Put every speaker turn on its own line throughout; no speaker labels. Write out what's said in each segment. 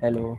Hello.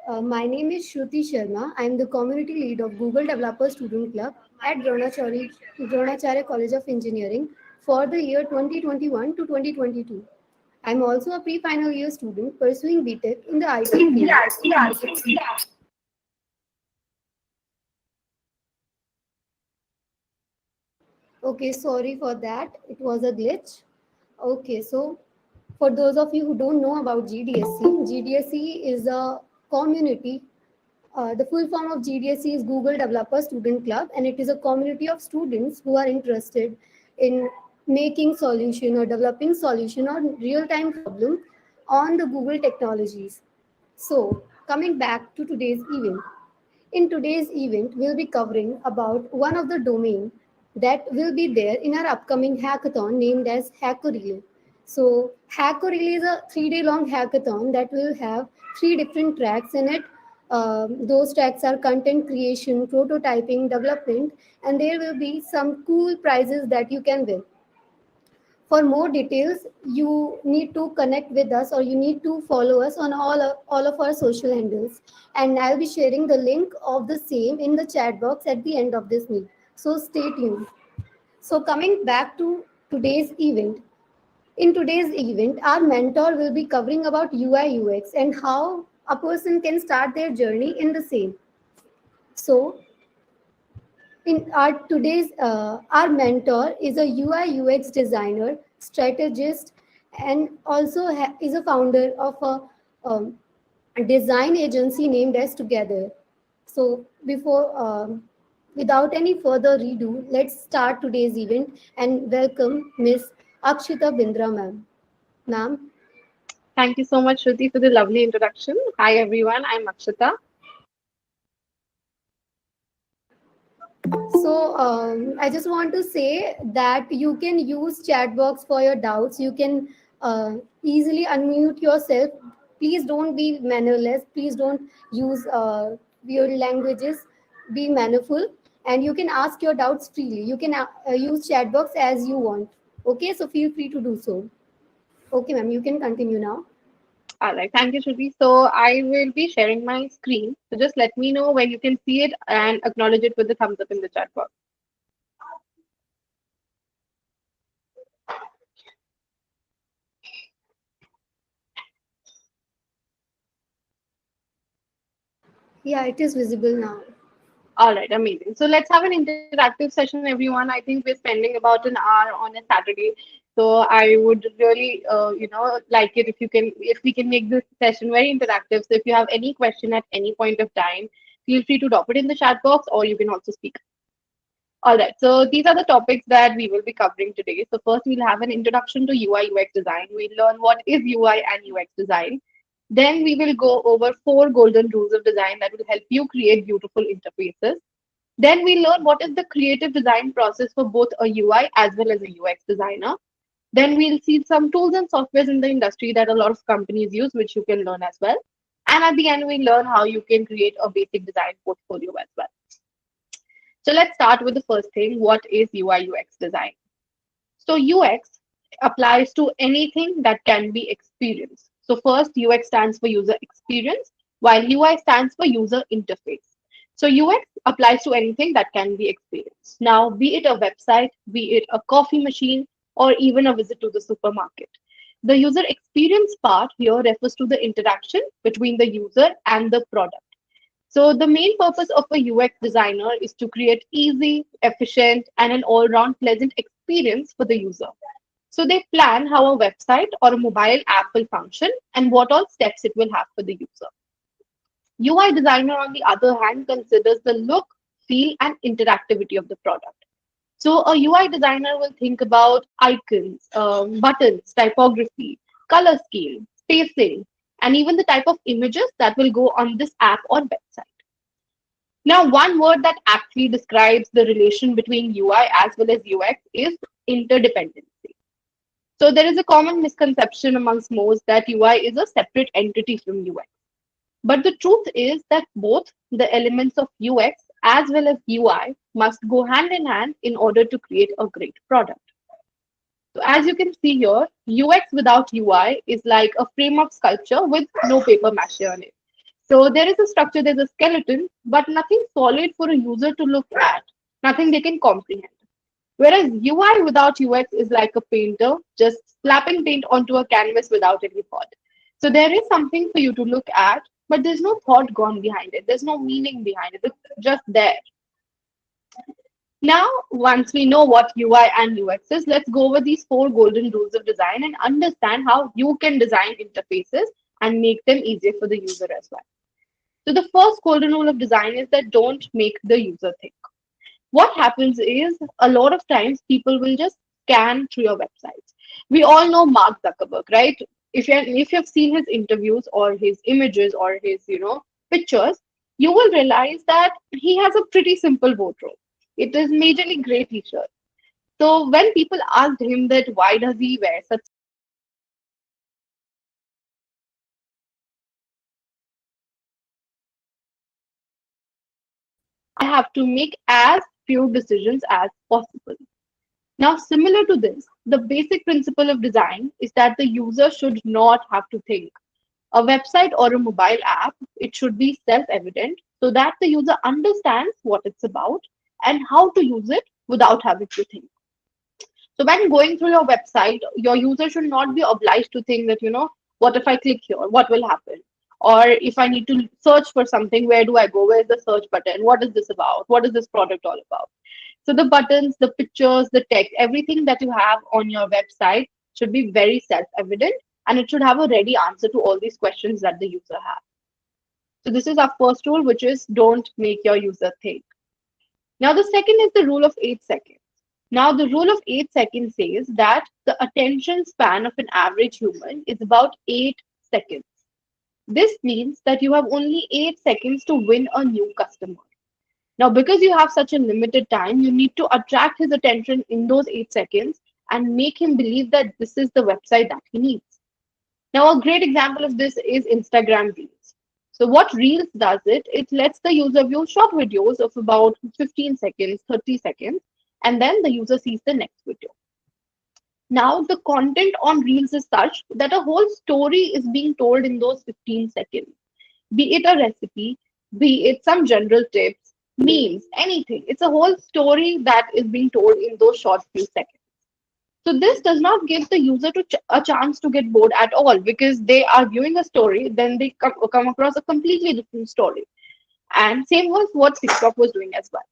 My name is Shruti Sharma. I am the community lead of Google Developer Student Club at Dronacharya College of Engineering for the year 2021 to 2022. I am also a pre-final year student pursuing BTech in the IT field. Okay, sorry for that. It was a glitch. Okay, so for those of you who don't know about GDSC, GDSC is a community. The full form of GDSC is Google Developer Student Club, and it is a community of students who are interested in making solution or developing solution on real-time problem on the Google technologies. So, coming back to today's event. In today's event, we'll be covering about one of the domain that will be there in our upcoming hackathon named as Hacker Relay. So, Hacker Relay is a 3-day long hackathon that will have three different tracks in it. Those tracks are content creation, prototyping, development, and there will be some cool prizes that you can win. For more details, you need to connect with us or you need to follow us on all of our social handles. And I'll be sharing the link of the same in the chat box at the end of this meet. So stay tuned. So coming back to today's event. In today's event, our mentor will be covering about UI UX and how a person can start their journey in the same. So in our mentor is a UI UX designer, strategist, and also is a founder of a design agency named as Together. So without any further redo, let's start today's event and welcome Miss Akshita Bindra, ma'am. Ma'am.
Thank you so much, Shruti, for the lovely introduction. Hi, everyone. I'm Akshita.
So I just want to say that you can use chat box for your doubts. You can easily unmute yourself. Please don't be mannerless. Please don't use weird languages. Be mannerful, and you can ask your doubts freely. You can use chat box as you want. Okay, so feel free to do so. Okay, ma'am, you can continue now.
All right. Thank you, Shruti. So I will be sharing my screen. So just let me know when you can see it and acknowledge it with the thumbs up in the chat box.
Yeah, it is visible now.
All right, amazing. So let's have an interactive session, everyone. I think we're spending about an hour on a Saturday. So I would really, like it if we can make this session very interactive. So if you have any question at any point of time, feel free to drop it in the chat box, or you can also speak. All right, so these are the topics that we will be covering today. So first, we'll have an introduction to UI UX design. We'll learn what is UI and UX design. Then we will go over 4 golden rules of design that will help you create beautiful interfaces. Then we learn what is the creative design process for both a UI as well as a UX designer. Then we'll see some tools and softwares in the industry that a lot of companies use, which you can learn as well. And at the end, we learn how you can create a basic design portfolio as well. So let's start with the first thing. What is UI UX design? So UX applies to anything that can be experienced. So first, UX stands for user experience, while UI stands for user interface. So UX applies to anything that can be experienced. Now, be it a website, be it a coffee machine, or even a visit to the supermarket. The user experience part here refers to the interaction between the user and the product. So the main purpose of a UX designer is to create easy, efficient, and an all-round pleasant experience for the user. So they plan how a website or a mobile app will function and what all steps it will have for the user. UI designer, on the other hand, considers the look, feel, and interactivity of the product. So a UI designer will think about icons, buttons, typography, color scheme, spacing, and even the type of images that will go on this app or website. Now, one word that actually describes the relation between UI as well as UX is interdependency. So there is a common misconception amongst most that UI is a separate entity from UX. But the truth is that both the elements of UX as well as UI must go hand in hand in order to create a great product. So as you can see here, UX without UI is like a frame of sculpture with no paper mache on it. So there is a structure, there's a skeleton, but nothing solid for a user to look at, nothing they can comprehend. Whereas UI without UX is like a painter just slapping paint onto a canvas without any thought. So there is something for you to look at, but there's no thought gone behind it. There's no meaning behind it. It's just there. Now, once we know what UI and UX is, let's go over these four golden rules of design and understand how you can design interfaces and make them easier for the user as well. So the first golden rule of design is that don't make the user think. What happens is a lot of times people will just scan through your websites. We all know Mark Zuckerberg, right? If you have seen his interviews or his images or his pictures, you will realize that he has a pretty simple wardrobe. It is majorly gray t-shirt. So when people asked him that why does he wear such I have to make as few decisions as possible. Now, similar to this, the basic principle of design is that the user should not have to think. A website or a mobile app, it should be self-evident so that the user understands what it's about and how to use it without having to think. So when going through your website, your user should not be obliged to think that, what if I click here? What will happen? Or if I need to search for something, where do I go? Where's the search button? What is this about? What is this product all about? So the buttons, the pictures, the text, everything that you have on your website should be very self-evident and it should have a ready answer to all these questions that the user has. So this is our first rule, which is don't make your user think. Now the second is the rule of 8 seconds. Now the rule of 8 seconds says that the attention span of an average human is about 8 seconds. This means that you have only 8 seconds to win a new customer. Now, because you have such a limited time, you need to attract his attention in those 8 seconds and make him believe that this is the website that he needs. Now, a great example of this is Instagram Reels. So, what Reels does it lets the user view short videos of about 15 seconds, 30 seconds, and then the user sees the next video. Now, the content on Reels is such that a whole story is being told in those 15 seconds, be it a recipe, be it some general tips, memes, anything. It's a whole story that is being told in those short few seconds. So this does not give the user a chance to get bored at all because they are viewing a story, then they come across a completely different story. And same was what TikTok was doing as well.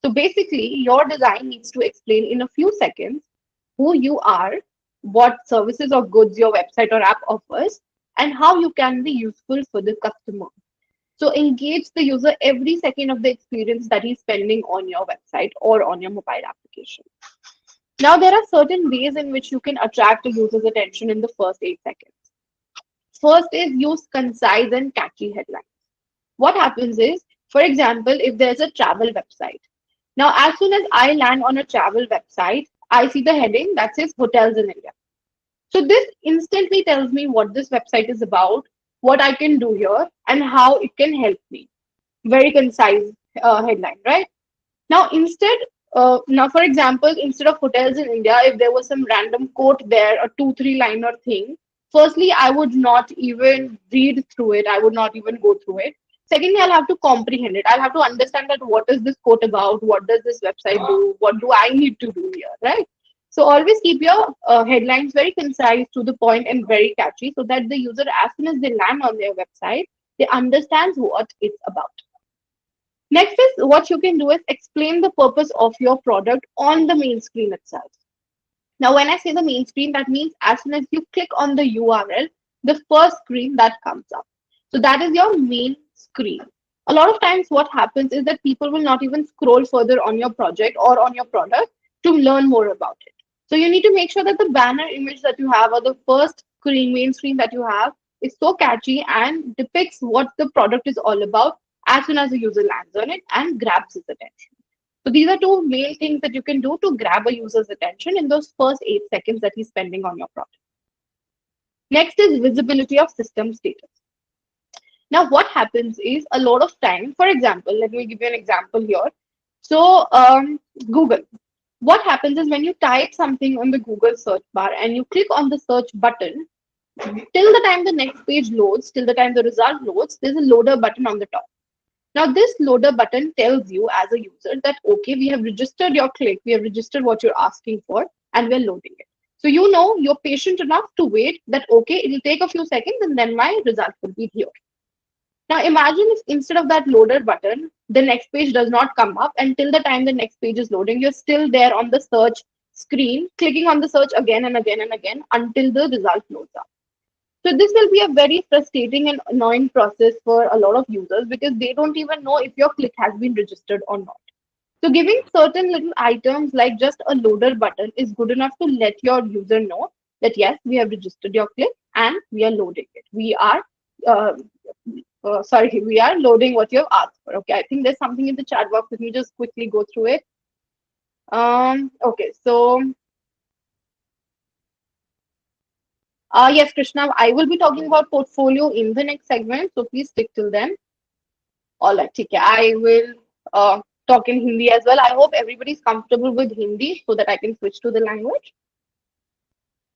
So basically, your design needs to explain in a few seconds who you are, what services or goods your website or app offers, and how you can be useful for the customer. So engage the user every second of the experience that he's spending on your website or on your mobile application. Now, there are certain ways in which you can attract a user's attention in the first 8 seconds. First is use concise and catchy headlines. What happens is, for example, if there's a travel website. Now, as soon as I land on a travel website, I see the heading that says hotels in India. So this instantly tells me what this website is about, what I can do here, and how it can help me. Very concise headline, right? Now, for example, instead of hotels in India, if there was some random quote there, a 2-3 liner thing, firstly, I would not even read through it. I would not even go through it. Secondly, I'll have to comprehend it. I'll have to understand that what is this quote about? What does this website do? What do I need to do here, right? So always keep your headlines very concise, to the point, and very catchy, so that the user, as soon as they land on their website, they understand what it's about. Next is what you can do is explain the purpose of your product on the main screen itself. Now, when I say the main screen, that means as soon as you click on the URL, the first screen that comes up. So that is your main screen. A lot of times what happens is that people will not even scroll further on your project or on your product to learn more about it. So you need to make sure that the banner image that you have or the first screen, main screen that you have is so catchy and depicts what the product is all about as soon as the user lands on it and grabs his attention. So these are two main things that you can do to grab a user's attention in those first 8 seconds that he's spending on your product. Next is visibility of system status. Now, what happens is a lot of time, for example, let me give you an example here. So Google, what happens is when you type something on the Google search bar and you click on the search button, Till the time the next page loads, till the time the result loads, there's a loader button on the top. Now, this loader button tells you as a user that, okay, we have registered your click, we have registered what you're asking for, and we're loading it. So you know you're patient enough to wait that, okay, it'll take a few seconds and then my result will be here. Now, imagine if instead of that loader button, the next page does not come up until the time the next page is loading. You're still there on the search screen, clicking on the search again and again and again until the result loads up. So this will be a very frustrating and annoying process for a lot of users because they don't even know if your click has been registered or not. So giving certain little items like just a loader button is good enough to let your user know that yes, we have registered your click and we are loading it. Uh, we are loading what you have asked for. Okay, I think there's something in the chat box. Let me just quickly go through it. Okay, so yes, Krishna, I will be talking about portfolio in the next segment, so please stick till then. All right, ठीक है. I will talk in Hindi as well. I hope everybody is comfortable with Hindi so that I can switch to the language.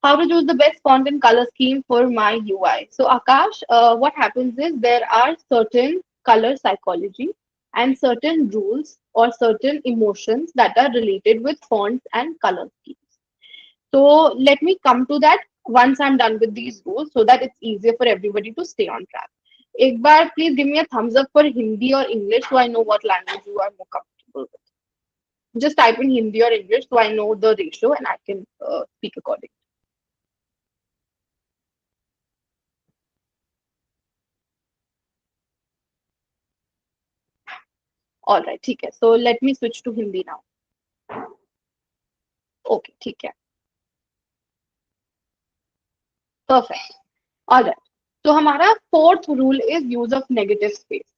How to choose the best font and color scheme for my UI. So Akash, what happens is there are certain color psychology and certain rules or certain emotions that are related with fonts and color schemes. So let me come to that once I'm done with these rules so that it's easier for everybody to stay on track. एक बार please give me a thumbs up for Hindi or English so I know what language you are more comfortable with. Just type in Hindi or English so I know the ratio and I can speak accordingly. All right, ठीक है. So let me switch to Hindi now. Okay, ठीक है. Perfect. All right. So हमारा fourth rule is use of negative space.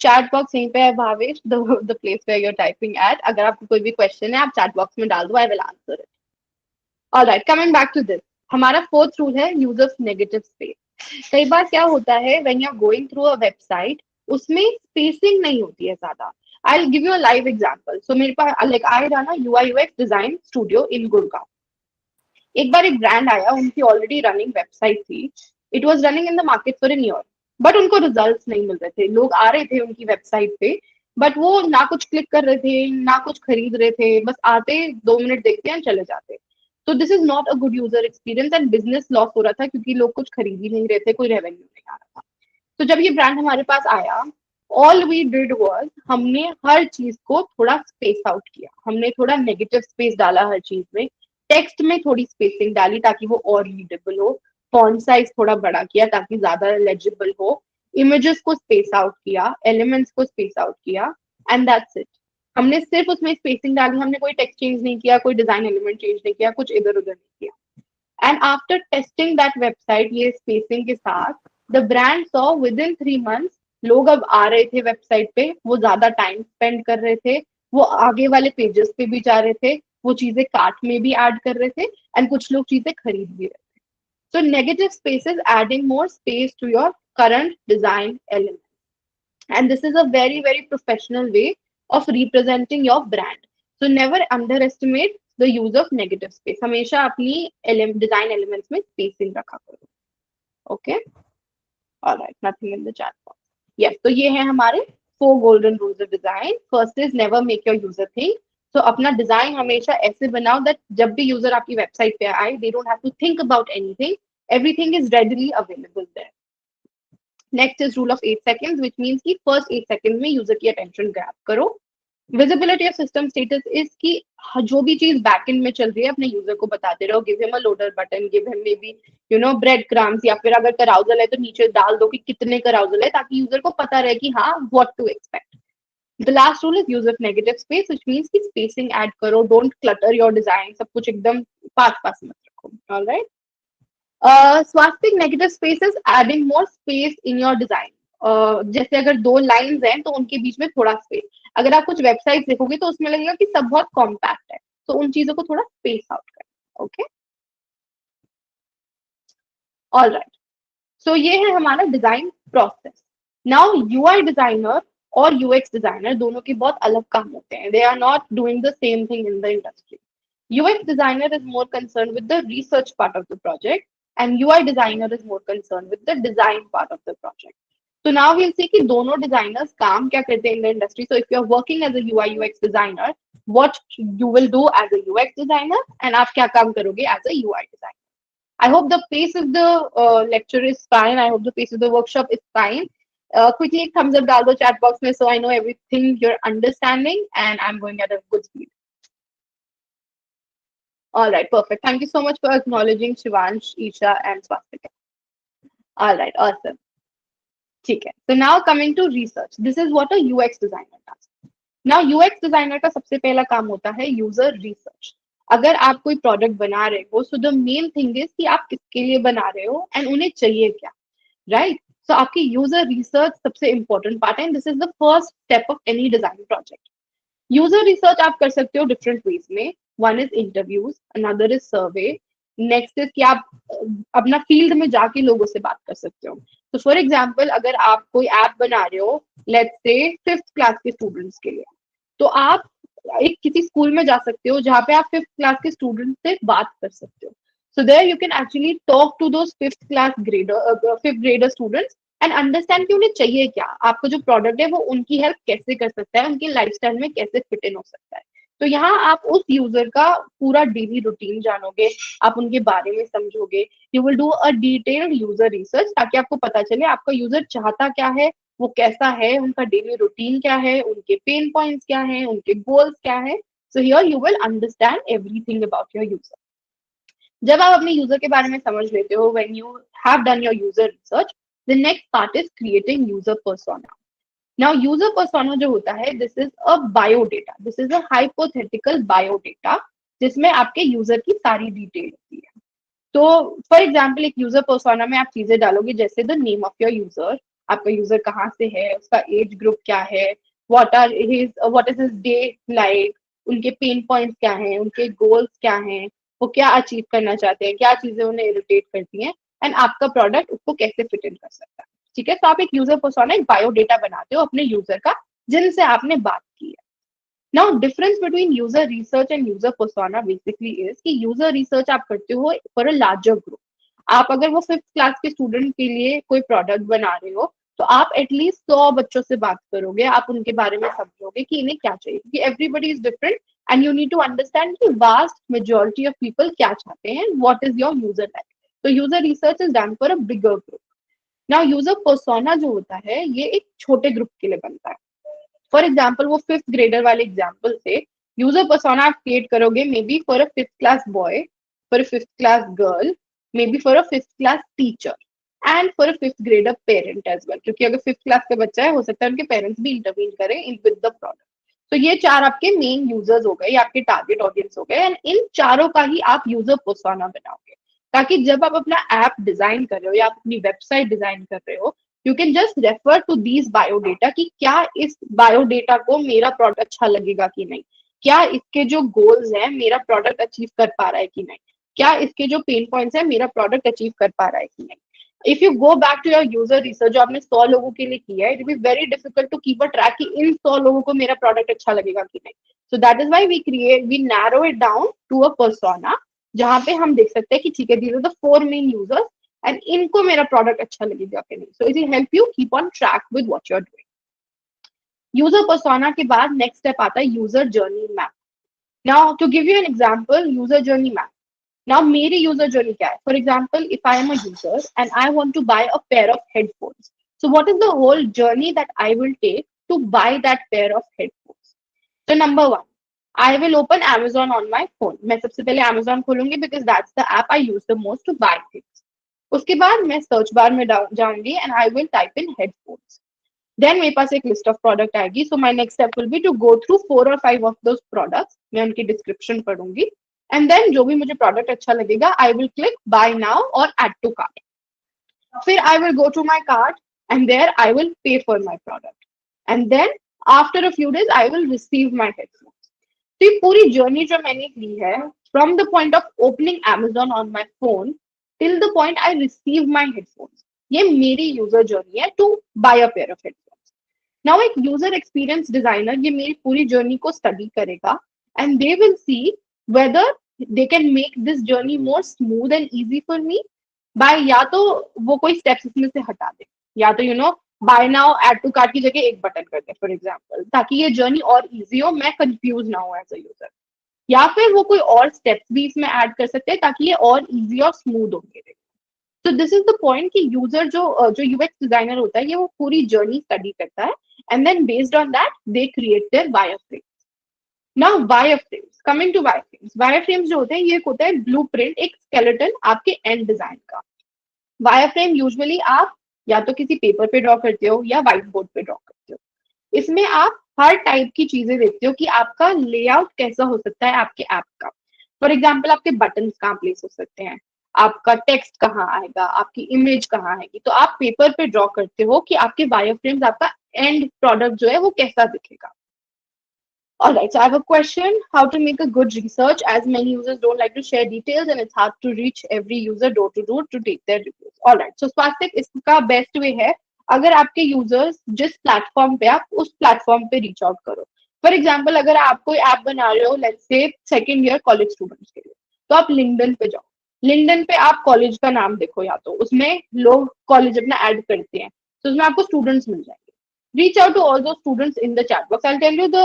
Chat box यहीं पे है Bhavesh the place where you are typing at अगर आपको कोई भी क्वेश्चन है आप चैट बॉक्स में डाल दो I will answer it alright coming back to this हमारा फोर्थ रूल है यूज ऑफ नेगेटिव स्पेस कई बार क्या होता है when you are going through a website उसमें स्पेसिंग नहीं होती है ज्यादा I will give you a live example so मेरे पास like I run a UI UX design studio in Gurgaon एक बार एक ब्रांड आया उनकी ऑलरेडी रनिंग वेबसाइट थी it was running in the market for an year but उनको results नहीं मिल रहे थे लोग आ रहे थे उनकी वेबसाइट पे बट वो ना कुछ क्लिक कर रहे थे ना कुछ खरीद रहे थे बस आते 2 मिनट देखते हैं चले जाते तो this is not a good user experience and business loss हो रहा था क्योंकि लोग कुछ खरीद ही नहीं रहे थे कोई रेवेन्यू नहीं आ रहा था तो जब ये ब्रांड हमारे पास आया ऑल वी डिड वाज हमने हर चीज को थोड़ा स्पेस आउट किया हमने थोड़ा नेगेटिव स्पेस डाला हर चीज में टेक्स्ट में थोड़ी स्पेसिंग डाली ताकि वो और रीडेबल हो फॉन्ट साइज थोड़ा बड़ा किया ताकि ज्यादा लेजिबल हो इमेजेस को स्पेस आउट किया एलिमेंट्स को स्पेस आउट किया एंड दैट्स इट हमने सिर्फ उसमें स्पेसिंग डाली हमने कोई टेक्स्ट चेंज नहीं किया कोई डिजाइन एलिमेंट चेंज नहीं किया कुछ इधर उधर नहीं किया and after testing that website ये स्पेसिंग के साथ the brand saw with in 3 months लोग अब आ रहे थे वेबसाइट पे वो ज्यादा टाइम स्पेंड कर रहे थे वो आगे वाले पेजेस पे भी जा रहे थे वो चीजें कार्ट में भी ऐड कर रहे थे एंड कुछ लोग चीजें खरीद भी रहे थे so negative space is adding more space to your current design element and this is a very very professional way of representing your brand so never underestimate the use of negative space हमेशा अपनी design elements में spacing रखा करो okay all right nothing in the chat box yes तो ये है हमारे 4 golden rules of design first is never make your user think तो अपना डिजाइन हमेशा ऐसे बनाओ दैट जब भी यूजर आपकी वेबसाइट पे आए they don't have to think about anything everything is readily available there next is rule of 8 seconds which means कि फर्स्ट 8 सेकंड में यूजर की अटेंशन ग्रैब करो visibility of system status is कि जो भी चीज बैकएंड में चल रही है अपने यूजर को बताते रहो give him a loader button give him may be bread crumbs या फिर अगर कराउजल है तो नीचे डाल दो कि कितने कराउजल है ताकि यूजर को पता रहे कि हाँ what to expect The last rule is use of negative space, which means कि spacing add करो, don't clutter your design, सब कुछ एकदम पास पास मत रखो, all right? Swastik negative space is adding more space in your design. जैसे अगर 2 lines हैं तो उनके बीच में थोड़ा स्पेस अगर आप कुछ वेबसाइट देखोगे तो उसमें लगेगा कि सब बहुत कॉम्पैक्ट है तो उन चीजों को थोड़ा स्पेस आउट करें ओके ऑल राइट सो ये है हमारा design process now UI designer और यूएक्स डिजाइनर दोनों के बहुत अलग काम होते हैं they are not doing the same thing in the industry UX designer is more concerned with the research part of the project, and UI designer is more concerned with the design part of the project. So now we'll see कि दोनों designers काम क्या करते हैं in the industry. So if you're working as a UI UX designer, what you will do as a UX designer, and आप क्या काम करोगे as a UI designer. I hope the pace of the lecture is fine. I hope the pace of the workshop is fine. Quickly thumbs up डाल दो chat box में so I know everything you're understanding and I'm going at a good speed. All right, perfect. Thank you so much for acknowledging Shivansh, Isha, and Swastika. All right, awesome. ठीक है. So now coming to research. This is what a UX designer does. Now UX designer का सबसे पहला काम होता है user research. अगर आप कोई प्रोडक्ट बना रहे हो, so the main thing is कि आप किसके लिए बना रहे हो and उन्हें चाहिए क्या, right? So आपकी user research सबसे important part है and this is the first step of any design project. User research आप कर सकते हो डिफरेंट वेज में. One is interviews, another is survey, next is कि आप अपना फील्ड में जाके लोगों से बात कर सकते हो. तो फॉर एग्जाम्पल अगर आप कोई ऐप बना रहे हो लेट्स से 5th क्लास के स्टूडेंट्स के लिए, तो आप एक किसी स्कूल में जा सकते हो जहाँ पे आप 5th क्लास के स्टूडेंट्स से बात कर सकते हो. So there you can actually talk to those 5th class grader 5th grader students and understand कि उन्हें चाहिए क्या, आपका जो प्रोडक्ट है वो उनकी हेल्प कैसे कर सकता है, उनकी लाइफस्टाइल में कैसे फिट इन हो सकता है. तो यहाँ आप उस यूजर का पूरा डेली रूटीन जानोगे, आप उनके बारे में समझोगे. You will do a detailed user research ताकि आपको पता चले आपका यूजर चाहता क्या है, वो कैसा है, उनका डेली रूटीन क्या है, उनके पेन पॉइंट्स क्या है, उनके गोल्स क्या है. So here you will understand everything about your user. जब आप अपने यूजर के बारे में समझ लेते हो, when you have done your user research, the next part is creating user persona. Now user persona जो होता है, this is a biodata, this is a hypothetical biodata जिसमें आपके यूजर की सारी डिटेल होती है. तो फॉर एग्जाम्पल एक यूजर पर्सोना में आप चीजें डालोगे जैसे the name of your user, आपका यूजर कहाँ से है, उसका एज ग्रुप क्या है, what is his day like, उनके पेन पॉइंट्स क्या हैं, उनके गोल्स क्या हैं, वो क्या अचीव करना चाहते हैं, क्या चीजें उन्हें इरिटेट करती हैं, एंड आपका प्रोडक्ट उसको कैसे फिट इन कर सकता है. ठीक है, तो आप एक यूजर पर्सोना, एक बायोडेटा बनाते हो अपने यूजर का जिनसे आपने बात की है. Now, difference between user research and user persona basically is कि user research आप करते हो for a larger group. आप अगर वो 5th क्लास के स्टूडेंट के लिए कोई प्रोडक्ट बना रहे हो तो आप एटलीस्ट 100 बच्चों से बात करोगे, आप उनके बारे में समझोगे कि इन्हें क्या चाहिए, क्योंकि everybody is different and you need to understand कि वास्ट मेजोरिटी ऑफ पीपल क्या चाहते हैं, what is your user like. तो user research is done for a bigger group. Now user persona जो होता है ये एक छोटे ग्रुप के लिए बनता है. फॉर एग्जाम्पल वो 5th ग्रेडर वाले एग्जाम्पल से यूजर पर्सोना आप क्रिएट करोगे maybe for a 5th class boy, for a 5th class girl, maybe for a 5th class teacher and for a 5th grader parent as well, क्योंकि अगर 5th class का बच्चा है हो सकता है उनके पेरेंट्स भी इंटरवीन करें इन विद द प्रोडक्ट. तो ये 4 आपके मेन यूजर्स हो गए, आपके टारगेट ऑडियंस हो गए, एंड इन चारों का ही आप यूजर पर्सोना बनाओगे ताकि जब आप अपना ऐप डिजाइन कर रहे हो या आप अपनी वेबसाइट डिजाइन कर रहे हो, you can just refer to these biodata कि क्या इस बायोडेटा को मेरा प्रोडक्ट अच्छा लगेगा कि नहीं, क्या इसके जो गोल्स हैं मेरा प्रोडक्ट अचीव कर पा रहा है कि नहीं, क्या इसके जो पेन पॉइंट्स हैं मेरा प्रोडक्ट अचीव कर पा रहा है कि नहीं. If you go back to your user research जो आपने 100 लोगों के लिए किया है, it will be very difficult to keep a track कि इन 100 लोगों को मेरा प्रोडक्ट अच्छा लगेगा कि नहीं. So that is why we narrow it down to a persona जहां पे हम देख सकते हैं कि ठीक है these are the 4 main users and इनको मेरा प्रोडक्ट अच्छा लगेगा कि नहीं. So it will help you keep on track with what you are doing. User persona के बाद नेक्स्ट स्टेप आता है user journey map. Now to give you an example, user journey map. Now मेरी user journey क्या है, for example if I am a user and I want to buy a pair of headphones, so what is the whole journey that I will take to buy that pair of headphones. तो number 1, I will open Amazon on my phone. मैं सबसे पहले Amazon खोलूंगी because that's the app I use the most to buy things. उसके बाद मैं search bar में जाऊंगी and I will type in headphones. Then मेरे पास एक लिस्ट ऑफ प्रोडक्ट आएगी. So my next step will be to go through 4 or 5 of those products. मैं उनकी डिस्क्रिप्शन पढ़ूंगी and then जो भी मुझे प्रोडक्ट अच्छा लगेगा I will click buy now और add to cart. फिर I will go to my cart and there I will pay for my product. And then after a few days I will receive my headphones. तो ये पूरी journey जो मैंने ली है from the point of opening Amazon on my phone till the point I receive my headphones, ये मेरी user journey है to buy a pair of headphones. Now एक यूजर एक्सपीरियंस डिजाइनर ये मेरी पूरी जर्नी को स्टडी करेगा and they will see whether they can make this journey more smooth and easy for me by, या तो वो कोई स्टेप्स इसमें से हटा दे, या तो buy now add to cart की जगह एक बटन कर दे फॉर एग्जाम्पल, ताकि ये जर्नी और इजी हो, मैं कंफ्यूज ना हो एज अ यूजर। या फिर वो कोई और स्टेप्स भी इसमें ऐड कर सकते हैं ताकि ये और इजी और स्मूथ हो मेरे। तो दिस इज द पॉइंट कि यूजर जो यूएक्स डिजाइनर होता है ये वो पूरी जर्नी स्टडी करता है, and then based on that they create their wireframe. Now wireframes, coming to wireframes, wireframes जो होते हैं ये एक होता है ब्लूप्रिंट, एक स्केलेटन आपके एंड डिजाइन का। वायरफ्रेम यूजुअली आप या तो किसी पेपर पे ड्रॉ करते हो या व्हाइट बोर्ड पे ड्रॉ करते हो। इसमें आप हर टाइप की चीजें देखते हो कि आपका लेआउट कैसा हो सकता है आपके ऐप का। फॉर एग्जाम्पल आपके बटन कहाँ प्लेस हो सकते हैं, आपका टेक्स्ट कहाँ आएगा, आपकी इमेज कहाँ आएगी, तो आप पेपर पे ड्रॉ करते हो कि आपके वायरफ्रेम्स, आपका एंड प्रोडक्ट जो है वो कैसा दिखेगा। Alright, so I have a question: how to make a good research, as many users don't like to share details and it's hard to reach every user door to door to take their reviews. Alright, so Swastik, इसका best way है अगर आपके users जिस platform पे, आप उस platform पे reach out करो। फॉर एग्जाम्पल अगर आप कोई ऐप बना रहे हो let's say second year college students के लिए, तो आप लिंक्डइन पे जाओ। लिंक्डइन पे आप कॉलेज का नाम देखो, या तो उसमें लोग कॉलेज अपना ऐड करते हैं, तो उसमें आपको स्टूडेंट्स मिल जाएंगे। reach out to all those students in the chat box. I'll tell you the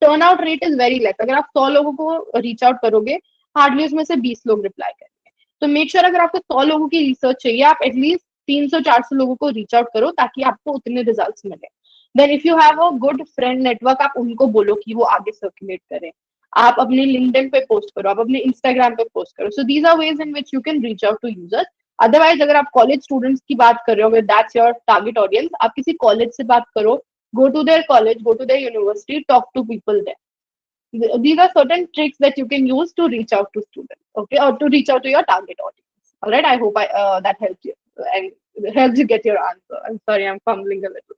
turnout rate is very less. अगर आप 100 लोगों को reach out करोगे, हार्डली उसमें से 20 लोग रिप्लाई करेंगे। तो मेक श्योर अगर आपको 100 लोगों की रिसर्च चाहिए, आप एटलीस्ट 300-400 लोगों को रीच आउट करो ताकि आपको उतने रिजल्ट्स मिले। Then if you have a good friend network, आप उनको बोलो कि वो आगे सर्कुलेट करें। आप अपने लिंक्डइन पे पोस्ट करो, आप अपने इंस्टाग्राम पे पोस्ट करो। So these are ways in which you can reach out to users. Otherwise अगर आप कॉलेज स्टूडेंट्स की बात कर रहे हो, दैट्स योर टारगेट ऑडियंस, आप किसी कॉलेज से बात करो, go to their college, go to their university, talk to people there. These are certain tricks that you can use to reach out to students, okay, or to reach out to your target audience. All right, I hope that helps you and helps you get your answer. I'm sorry, I'm fumbling a little.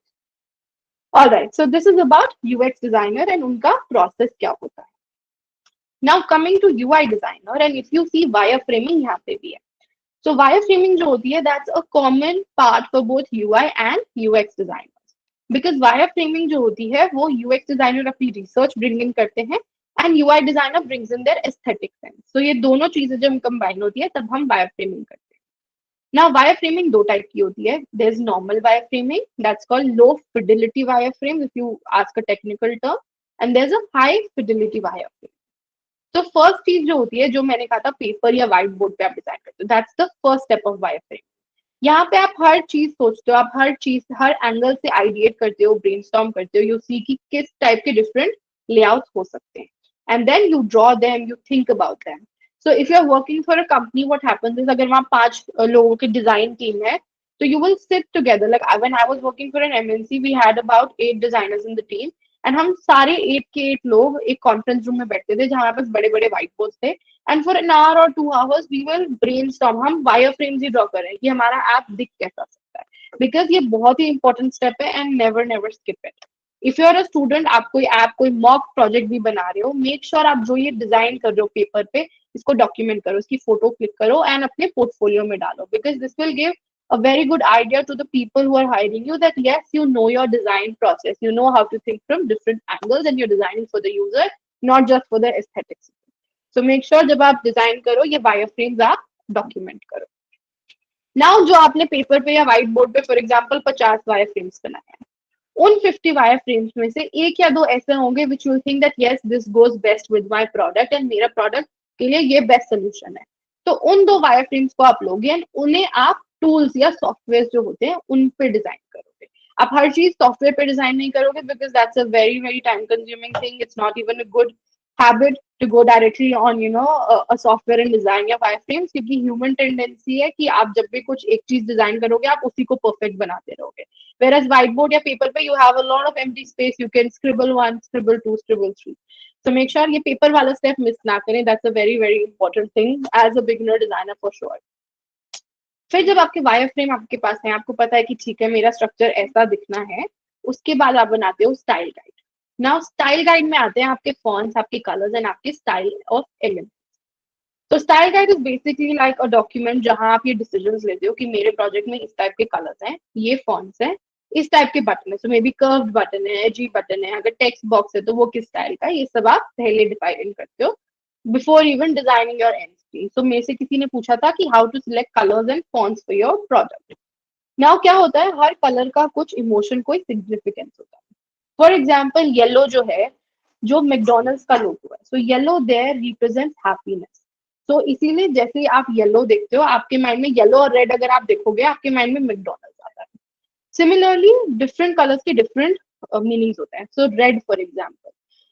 All right, so this is about UX designer and उनका process क्या होता है. Now coming to UI designer, and if you see wireframing यहाँ पे भी है. So wireframing जो होती है, that's a common part for both UI and UX designers. Because wireframing जो होती है वो UX designer अपनी research bring in करते हैं and UI designer brings in their aesthetic sense. So ये दोनों चीजें जब combine होती है तब हम wireframing करते हैं. Now wireframing दो टाइप की होती है. There's normal wireframing, that's called low fidelity wireframe if you ask a technical term, and there's a high fidelity wireframe. तो फर्स्ट चीज जो होती है, जो मैंने कहा था पेपर या व्हाइट बोर्ड पे आप डिजाइन करते हो, that's the first step of wireframe. यहाँ पे आप हर चीज सोचते हो, आप हर चीज हर एंगल से आइडिएट करते हो, ब्रेनस्टॉर्म करते हो, यू सी कि किस टाइप के डिफरेंट लेआउट्स हो सकते हैं, and then you draw them, you think about them. So if you are working for a company, what happens is अगर वहाँ 5 लोगों की डिजाइन टीम है, तो you will sit together. Like when I was working for an MNC, we had about 8 designers in the team, and हम सारे 8 के 8 लोग एक कॉन्फ्रेंस रूम में बैठते थे जहां पास बड़े बड़े व्हाइट बोर्ड थे, एंड फॉर एन आवर और 2 hours वी विल ब्रेनस्टॉर्म, हम वायर फ्रेम्स ही ड्रॉ कर रहे हैं कि हमारा ऐप दिख कैसा सकता है, बिकॉज ये बहुत ही इंपॉर्टेंट स्टेप है and never never skip it. If you are a student, आप कोई ऐप कोई मॉक प्रोजेक्ट भी बना रहे हो, मेक श्योर आप जो ये डिजाइन कर रहे हो पेपर पे, इसको डॉक्यूमेंट करो, इसकी फोटो क्लिक करो एंड अपने पोर्टफोलियो में डालो, because this will give a very good idea to the people who are hiring you that yes, you know your design process, you know how to think from different angles and you're designing for the user, not just for the aesthetics. So make sure जब आप design करो ये wireframes आप document करो। Now जो आपने paper पे या व्हाइट बोर्ड पे फॉर एग्जांपल 50 वायरफ्रेम्स बनाए हैं, उन 50 वायरफ्रेम्स में से एक या दो ऐसे होंगे which will think that yes this goes best with my product and मेरा प्रोडक्ट के लिए ये बेस्ट सोल्यूशन है। तो उन 2 वायरफ्रेम्स को आप लोगे एंड उन्हें आप टूल्स या सॉफ्टवेयर जो होते हैं उन पे डिजाइन करोगे। आप हर चीज सॉफ्टवेयर पे डिजाइन नहीं करोगे because that's a very very time consuming thing, it's not even a good habit to go directly on a software and design या वायरफ्रेम्स, क्योंकि ह्यूमन टेंडेंसी है कि आप जब भी कुछ एक चीज डिजाइन करोगे आप उसी को परफेक्ट बनाते रहोगे। Whereas whiteboard या paper पे you have a lot of empty space, you can scribble 1, scribble 2, scribble 3. So make sure ये paper वाला step miss ना करें, that's a very very important thing as a beginner designer for sure. फिर जब आपके wire frame आपके पास है, आपको पता है कि ठीक है मेरा स्ट्रक्चर ऐसा दिखना है, उसके बाद आप बनाते हो style guide. Now style guide में आते हैं आपके फॉन्ट्स, आपके कलर्स एंड आपके स्टाइल ऑफ एलिमेंट्स। तो style guide is basically like a document जहां आप ये डिसीजंस लेते हो कि मेरे प्रोजेक्ट में इस टाइप के कलर्स हैं, ये फॉन्ट्स हैं, इस टाइप के बटन है, सो मे बी कर्व्ड बटन है, एजी बटन है, अगर टेक्स्ट बॉक्स है तो वो किस स्टाइल का है, ये सब आप पहले डिफाइन करते हो before even designing your end screen. So मेरे से किसी ने पूछा था कि how to select colors and fonts for your product. Now क्या होता है, हर कलर का कुछ इमोशन, कोई सिग्निफिकेंस होता है. फॉर एग्जाम्पल येलो जो है, जो मैकडोनल्ड्स का लोगो है, so yellow there represents happiness. So इसीलिए जैसे ही आप येलो देखते हो, आपके माइंड में येलो और रेड अगर आप देखोगे, आपके माइंड में मैकडोनल्ड्स आता है. सिमिलरली डिफरेंट कलर्स के डिफरेंट मीनिंग्स होते हैं. सो रेड फॉर एग्जाम्पल,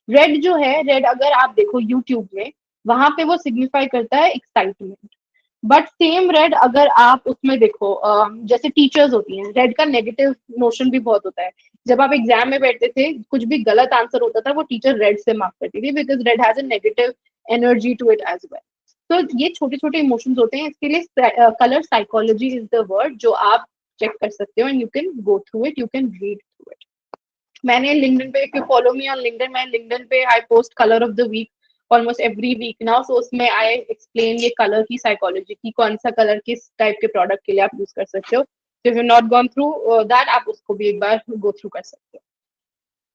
रेड जो है, रेड अगर आप देखो यूट्यूब में, वहां पे वो सिग्निफाई करता है एक्साइटमेंट. बट सेम रेड अगर आप उसमें देखो, जैसे टीचर्स होती हैं, रेड का नेगेटिव नोशन भी बहुत होता है. जब आप एग्जाम में बैठते थे, कुछ भी गलत आंसर होता था, वो टीचर रेड से मार्क करती थी, because red has a negative energy to it as well. तो ये छोटे छोटे इमोशंस होते हैं. इसके लिए colour psychology is the word, जो आप चेक कर सकते हो, and you can go through it, you can read through it. मैंने लिंक्डइन पे, if you follow me on LinkedIn, मैं लिंक्डइन पे I post colour of the week almost every week now. So उसमें I explain ये colour की psychology की, कौन सा कलर किस टाइप के प्रोडक्ट के लिए आप यूज कर सकते हो. If you not gone through that, आप उसको भी एक बार गो थ्रू कर सकते हो.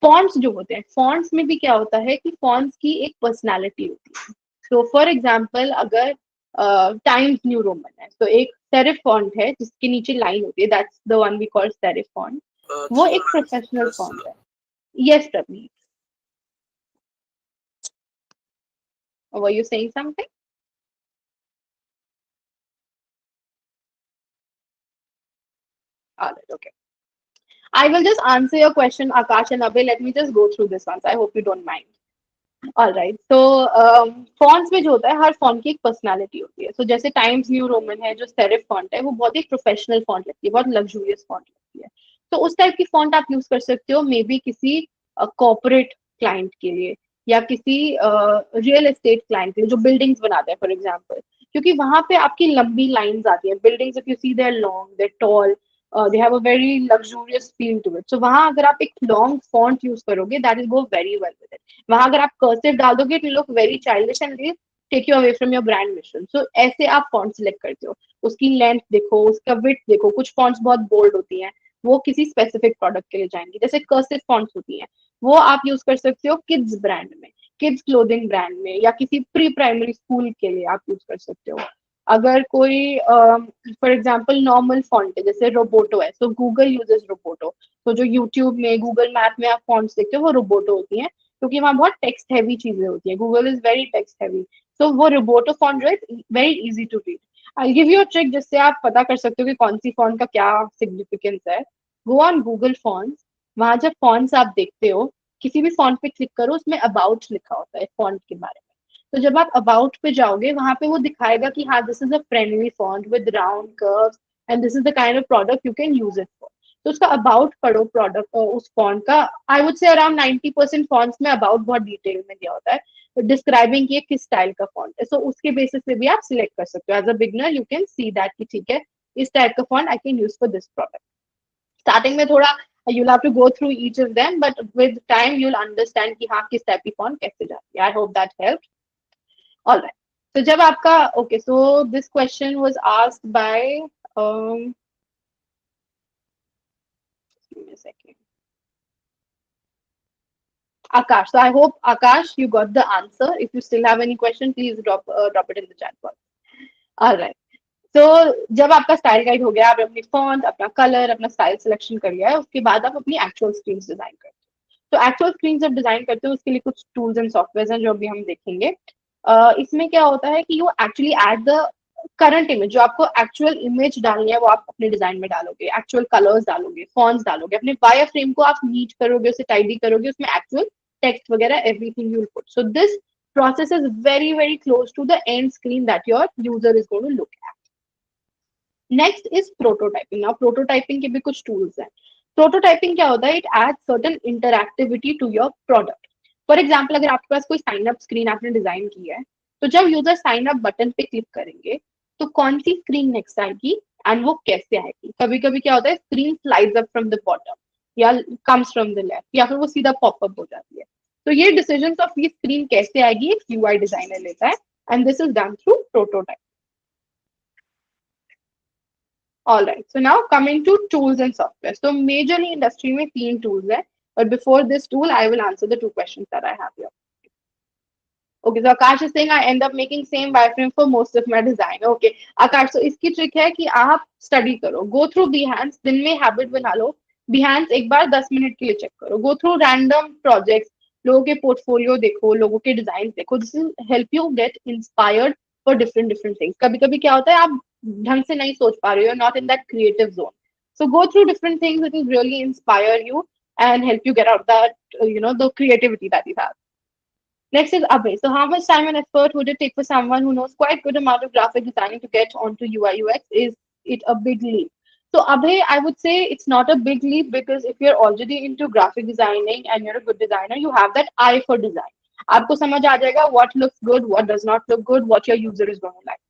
फॉन्ट्स जो होते हैं, फॉन्ट्स में भी क्या होता है कि फॉन्ट्स की एक पर्सनालिटी होती है. सो फॉर एग्जाम्पल, अगर टाइम्स न्यू रोमन है, तो एक सेरिफ फॉन्ट है जिसके नीचे लाइन होती है, that's the one we call serif font. वो एक प्रोफेशनल फॉन्ट है. Yes Praveen, were you saying something? Alright, okay. I will just answer your question, Akash and Abhay. Let me just go through this once. I hope you don't mind. All right. तो fonts में जो होता है, हर font की एक personality होती है. सो जैसे टाइम्स न्यू रोमन है, जो सेरिफ फॉन्ट है, वो बहुत ही प्रोफेशनल फॉन्ट लगती है, बहुत लग्जूरियस फॉन्ट लगती है. तो उस टाइप की फॉन्ट आप यूज कर सकते हो, मे बी किसी कॉर्पोरेट क्लाइंट के लिए, या किसी रियल एस्टेट क्लाइंट के लिए जो बिल्डिंग्स बनाते हैं फॉर एग्जाम्पल. क्योंकि वहां पे आपकी लंबी लाइंस आती है. Buildings, if you see, they're long, they're tall, they have a very luxurious feel to it. So वहां अगर आप एक लॉन्ग फॉन्ट यूज करोगे, that will go very well with it. वहां अगर आप कर्सिव डाल दोगे, it will look very childish and will take you away from your brand mission. So ऐसे आप फॉन्ट सिलेक्ट करते हो. उसकी लेंथ देखो, उसका विड्थ देखो. कुछ फॉन्ट्स बहुत बोल्ड होती हैं, वो किसी स्पेसिफिक प्रोडक्ट के लिए जाएंगी. जैसे कर्सिव फॉन्ट्स होती हैं, वो आप यूज कर सकते हो किड्स ब्रांड में, किड्स क्लोथिंग ब्रांड में, या किसी प्री प्राइमरी स्कूल के लिए आप यूज कर सकते हो. अगर कोई फॉर एग्जाम्पल नॉर्मल फॉन्ट है, जैसे रोबोटो है, तो गूगल यूजेस रोबोटो. तो जो यूट्यूब में, गूगल मैप में आप फॉन्ट्स देखते हो, वो रोबोटो होती हैं, क्योंकि वहाँ बहुत टेक्स्ट हैवी चीजें होती है. Google is very text heavy. So वो रोबोटो फॉन्ट जो है, very easy to read. I give you a trick जिससे आप पता कर सकते हो कि कौन सी फॉन्ट का क्या सिग्निफिकेंस है. Go on Google fonts. वहां जब फॉन्ट्स आप देखते हो, किसी भी फॉन्ट पे क्लिक करो, उसमें अबाउट लिखा होता है फॉन्ट के बारे में. तो जब आप अबाउट पे जाओगे, वहां पे वो दिखाएगा कि हाँ, this is a friendly font with round curves and this is the kind of product you can use it for. तो उसका अबाउट पढ़ो प्रोडक्ट, उस फॉन्ट का. आई वुड से अराउंड 90% फॉन्ट्स में अबाउट बहुत डिटेल में दिया होता है, डिस्क्राइबिंग कि किस स्टाइल का फॉन्ट है. सो उसके बेसिस पे भी आप सिलेक्ट कर सकते हो. As a beginner you can see that कि ठीक है, इस टाइप का font I can use for this product. Starting में थोड़ा you'll have to go through each of them, but with time you'll understand कि हाँ, किस टाइप की फॉन्ट कैसे जाती है. आई hope that help. All right. So जब आपका, okay, so this question was asked by give me a second. Akash. So I hope Akash you got the answer. If you still have any question, please drop it in the chat box. All right. तो जब आपका style guide हो गया, आप अपनी font, अपना colour, अपना style selection कर लिया है, उसके बाद आप अपनी एक्चुअल स्क्रीन डिजाइन करते हो. तो एक्चुअल स्क्रीन जब डिजाइन करते हो, उसके लिए कुछ टूल्स एंड सॉफ्टवेयर हैं जो अभी हम देखेंगे. इसमें क्या होता है कि you actually add the current image. जो आपको एक्चुअल इमेज डालनी है, वो आप अपने डिजाइन में डालोगे, एक्चुअल कलर्स डालोगे, फॉन्ट्स डालोगे, अपने वायर फ्रेम को आप नीट करोगे, उसे टाइडी करोगे, उसमें एक्चुअल टेक्स्ट वगैरह everything you will put. So this process is very very close to the end screen that your user is going to look at. Next is prototyping. Now prototyping के भी कुछ tools हैं. Prototyping क्या होता है? It add certain interactivity to your product. For example, अगर आपके पास कोई साइन अप स्क्रीन आपने डिजाइन की है, तो जब यूजर साइन अप बटन पे क्लिक करेंगे, तो कौन सी स्क्रीन नेक्स्ट आएगी एंड वो कैसे आएगी. कभी कभी क्या होता है, screen slides up from the bottom, या कम्स फ्रॉम द लेफ्ट, या फिर वो सीधा पॉपअप हो जाती है. तो ये डिसीजन ऑफ ये स्क्रीन कैसे आएगी, एक यूआई डिजाइनर लेता है, and this is done through prototype. All right. So now coming to tools and software. So majorly industry में तीन tools है. But before this tool, I will answer the two questions that I have here. Okay, so Akash is saying I end up making same wireframe for most of my design. Okay, Akash, so इसकी trick है कि आप study करो, go through Behance, दिन में habit बना लो, Behance एक बार 10 minute के लिए check करो, go through random projects, लोगों के portfolio देखो, लोगों के designs देखो, this will help you get inspired for different things. कभी कभी क्या होता है आप ढंग से नहीं सोच पा रहे हो, you're not in that creative zone. So go through different things, it will really inspire you and help you get out that the creativity that you have. Next is Abhay. So how much time and effort would it take for someone who knows quite good amount of graphic designing to get onto UI UX? Is it a big leap? So Abhay, I would say it's not a big leap because if you're already into graphic designing and you're a good designer, you have that eye for design. आपको समझ आ जाएगा what looks good, what does not look good, what your user is going to like.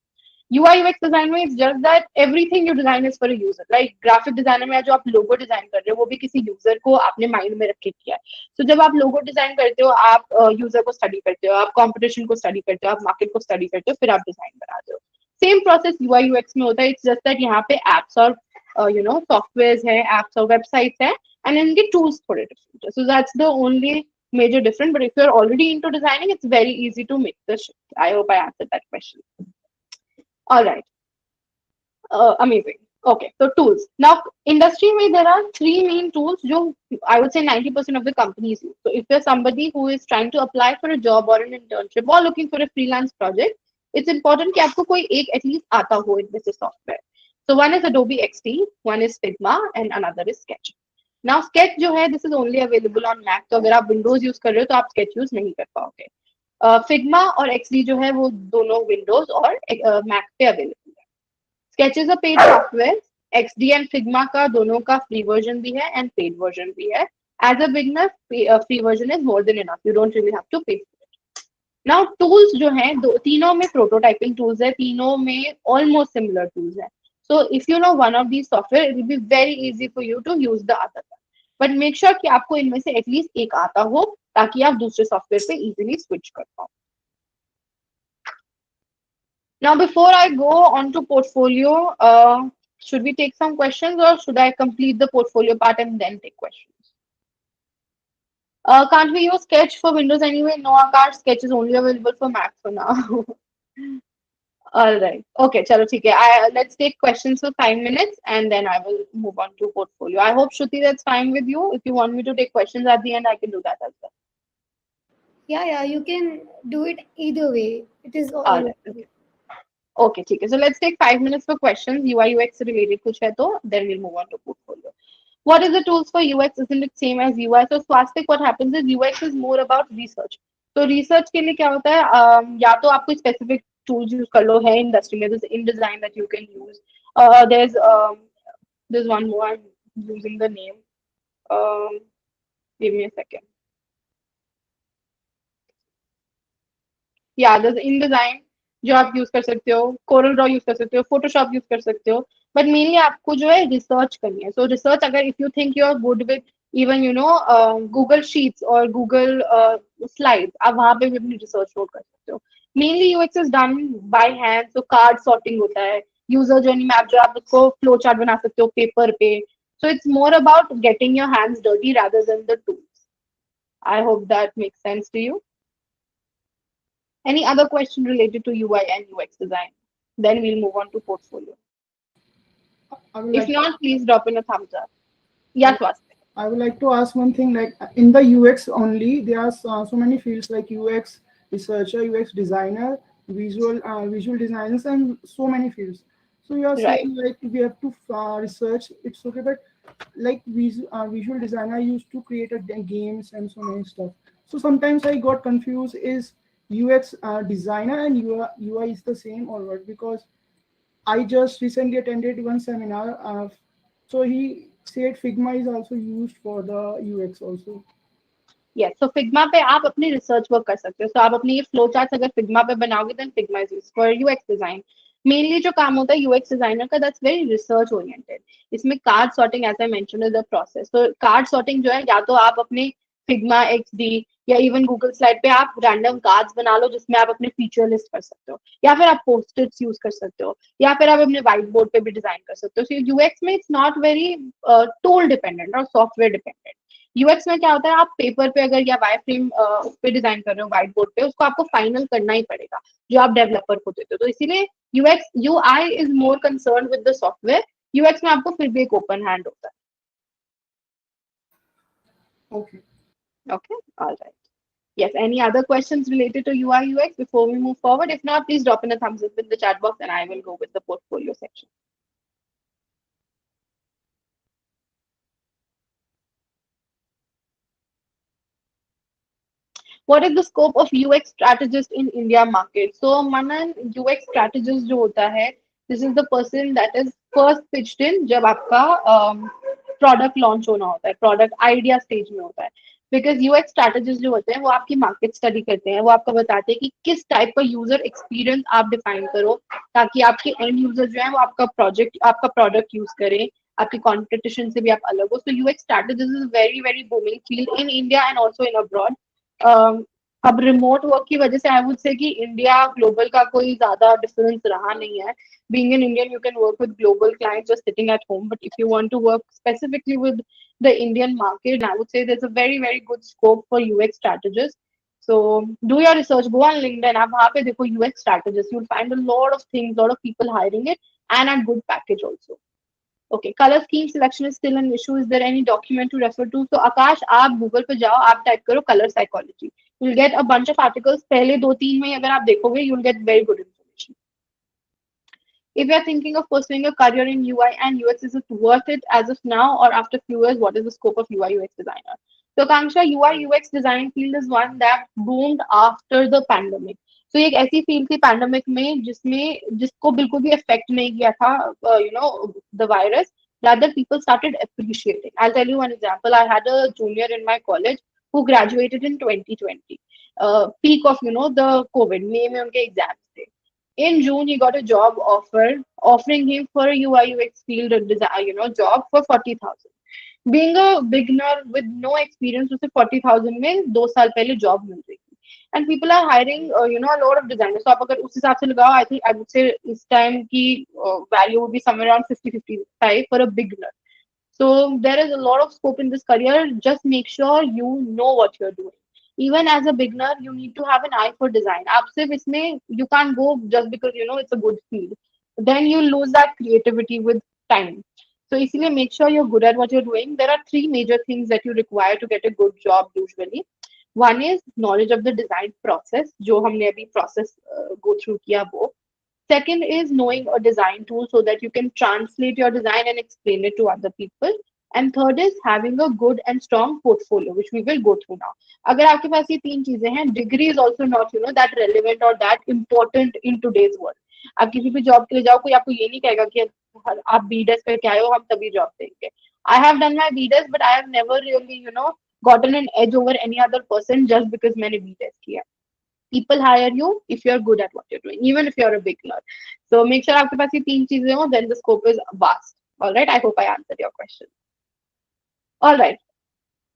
UI UX design में it's just that everything you design is for a user. Like graphic designer में जो आप logo design कर रहे हो वो भी किसी user को आपने mind में रख के किया है. So जब आप logo design करते हो आप user को study करते हो, आप competition को study करते हो, आप market को study करते हो, फिर आप design बनाते हो. Same process UI UX में होता है. It's just that यहाँ पे apps और softwares हैं, apps और websites हैं, and इनके tools थोड़े different है. So that's the only major difference. But if you're already into designing, it's very easy to make the shift. I hope I answered that question. All right. Amazing. Okay, so tools. Now, industry में there are three main tools जो I would say 90% of the companies use. So if you're somebody who is trying to apply for a job or an internship or looking for a freelance project, it's important कि आपको कोई एक at least आता हो इनमें से software. So one is Adobe XD, one is Figma, and another is Sketch. Now Sketch जो है this is only available on Mac. तो अगर आप Windows use कर रहे हो तो आप Sketch use नहीं कर पाओगे. Figma और XD जो है वो दोनों Windows और Mac पे अवेलेबल है. Sketch is a paid software. XD and Figma का दोनों का free version भी है and paid version भी है. As a beginner, free version is more than enough. You don't really have to pay for it. Now tools जो हैं तीनों में prototyping tools है, तीनों में almost similar tools है. So if you know one of these software, it will be very easy for you to use the other one. But make sure कि आपको इनमें से at least एक आता हो ताकि आप दूसरे सॉफ्टवेयर पे easily switch कर पाओ. Now, before I go on to portfolio, should we take some questions or should I complete the portfolio part and then take questions? Can't we use Sketch for Windows anyway? No, our card Sketch is only available for Mac for now. All right. Okay, chalo, theek hai. Let's take questions for 5 minutes and then I will move on to portfolio. I hope, Shruti, that's fine with you. If you want me to take questions at the end, I can do that as well.
Yeah, you can do it either way. It is all
All right.
okay.
Okay, ठीक है. So let's take 5 minutes for questions. UI UX related कुछ है तो then we'll move on to portfolio. What is the tools for UX? Isn't it same as UI? So Swastik, what happens is UX is more about research. So research के लिए क्या होता है? या तो आप कोई specific tools use कर लो है industry में, there's InDesign that you can use. There's one more, I'm losing the name. Give me a second. Yeah, there's InDesign जो आप यूज कर सकते हो, कोरल ड्रॉ यूज कर सकते हो, फोटोशॉप यूज कर सकते हो, बट मेनली आपको जो है रिसर्च करनी है. सो रिसर्च अगर if you think you are good with even Google sheets और गूगल स्लाइड्स, आप वहां पे भी अपनी रिसर्च नोट कर सकते हो. Mainly UX is done by hand. So card sorting होता है, यूजर जर्नी मैप जो आप उसको फ्लो चार्ट बना सकते हो पेपर पे. So it's more about getting your hands dirty rather than the tools. I hope that makes sense to you. Any other question related to UI and UX design? Then we'll move on to portfolio.
I would
If
like
not, please drop in a thumbs up.
I,
Yeah, Swastik.
I would like to ask one thing. Like in the UX only, there are so many fields like UX researcher, UX designer, visual designers, and so many fields. So you are
Right.
saying like we have to research. It's okay, but like visual designer used to create games and so many stuff. So sometimes I got confused. Is UX designer and UI is the same or what? Because I just recently attended one seminar. So he said Figma is also used for the UX also.
Yes, so Figma पे आप अपनी research work कर सकते हो. So आप अपनी ये flow chart अगर Figma पे बनाओगे then Figma is used for UX design. Mainly जो काम होता है UX designer का, that's very research oriented. इसमें card sorting as I mentioned is the process. So card sorting जो है या तो आप अपने Figma XD या इवन गूगल स्लाइड पे आप रैंडम कार्ड्स बना लो जिसमें आप अपने फीचर लिस्ट कर सकते हो, या फिर आप पोस्टर्स यूज कर सकते हो, या फिर आप अपने व्हाइट बोर्ड पे भी डिजाइन कर सकते हो. सो यूएक्स में it's not very tool dependent और सॉफ्टवेयर डिपेंडेंट. यूएक्स में क्या होता है, आप पेपर पे अगर या वाई फ्रेम उस पे डिजाइन कर रहे हो व्हाइट बोर्ड पे, उसको आपको फाइनल करना ही पड़ेगा जो आप डेवलपर को देते हो। तो इसीलिए UX UI is more concern with the software, UX में आपको फिर भी एक ओपन हैंड होता
Okay.
है। Okay, alright. Yes, any other questions related to UI UX before we move forward? If not, please drop in a thumbs up in the chat box and I will go with the portfolio section. What is the scope of UX strategist in India market? So, Manan, UX strategist जो होता है, this is the person that is first pitched in जब आपका product launch होना होता है, product idea stage में होता है. Because UX strategist जो होते हैं वो आपकी market study करते हैं, वो आपको बताते हैं कि किस type का user experience आप define करो ताकि आपके end user जो है वो आपका product use करें, आपकी competition से भी आप अलग हो. So UX strategist is very very booming field in India and also in abroad. अब रिमोट वर्क की वजह से आई वुड से कि इंडिया ग्लोबल का कोई ज्यादा डिफरेंस रहा नहीं है. Being an Indian you can work with global clients just sitting at home, but if you want to work specifically with the Indian market, I would say there is a very very good scope for UX strategist. So do your research, go on LinkedIn, आप वहाँ पे देखो UX strategist, you'll find a lot of things, lot of people hiring it and at good package also. Okay, color scheme selection is still an issue. Is there any document to refer to? So Akash, आप Google पे जाओ, आप type करो color psychology. You'll get a bunch of articles. पहले 2-3 में अगर आप देखोगे, you'll get very good information. If you're thinking of pursuing a career in UI and UX, is it worth it as of now or after few years? What is the scope of UI UX designer? So Kangsha, UI UX design field is one that boomed after the pandemic. So एक ऐसी field थी pandemic में जिसको बिल्कुल भी effect नहीं किया था the virus. Rather, people started appreciating. I'll tell you one example. I had a junior in my college who graduated in 2020, peak of the COVID. May में उनके exams थे. In June, he got a job offer offering him for a UI UX field design, job for 40,000. Being a beginner with no experience, उसे 40,000 में 2 साल पहले job मिल रही थी. And people are hiring, a lot of designers. So आप अगर उस हिसाब से लगाओ, I would say इस time की value would be somewhere around 50-55 for a beginner. So there is a lot of scope in this career. Just make sure you know what you're doing. Even as a beginner, you need to have an eye for design. आप सिर्फ इसमें you can't go just because it's a good field. Then you lose that creativity with time. So इसीलिए make sure you're good at what you're doing. There are 3 major things that you require to get a good job usually. One is knowledge of the design process, जो हमने अभी process go through किया वो. Second is knowing a design tool so that you can translate your design and explain it to other people. And third is having a good and strong portfolio, which we will go through now. अगर आपके पास ये 3 चीजें हैं, degree is also not that relevant or that important in today's world. आप किसी भी job के लिए जाओ, कोई आपको ये नहीं कहेगा कि आप बीडेस करके आए हो, हम तभी जॉब देंगे. I have done my BDES, but I have never really, gotten an edge over any other person just because मैंने BDES किया. People hire you if you're good at what you're doing, even if you're a beginner. So make sure आपके पास ये 3 चीजें हो, then the scope is vast. All right, I hope I answered your question. All right,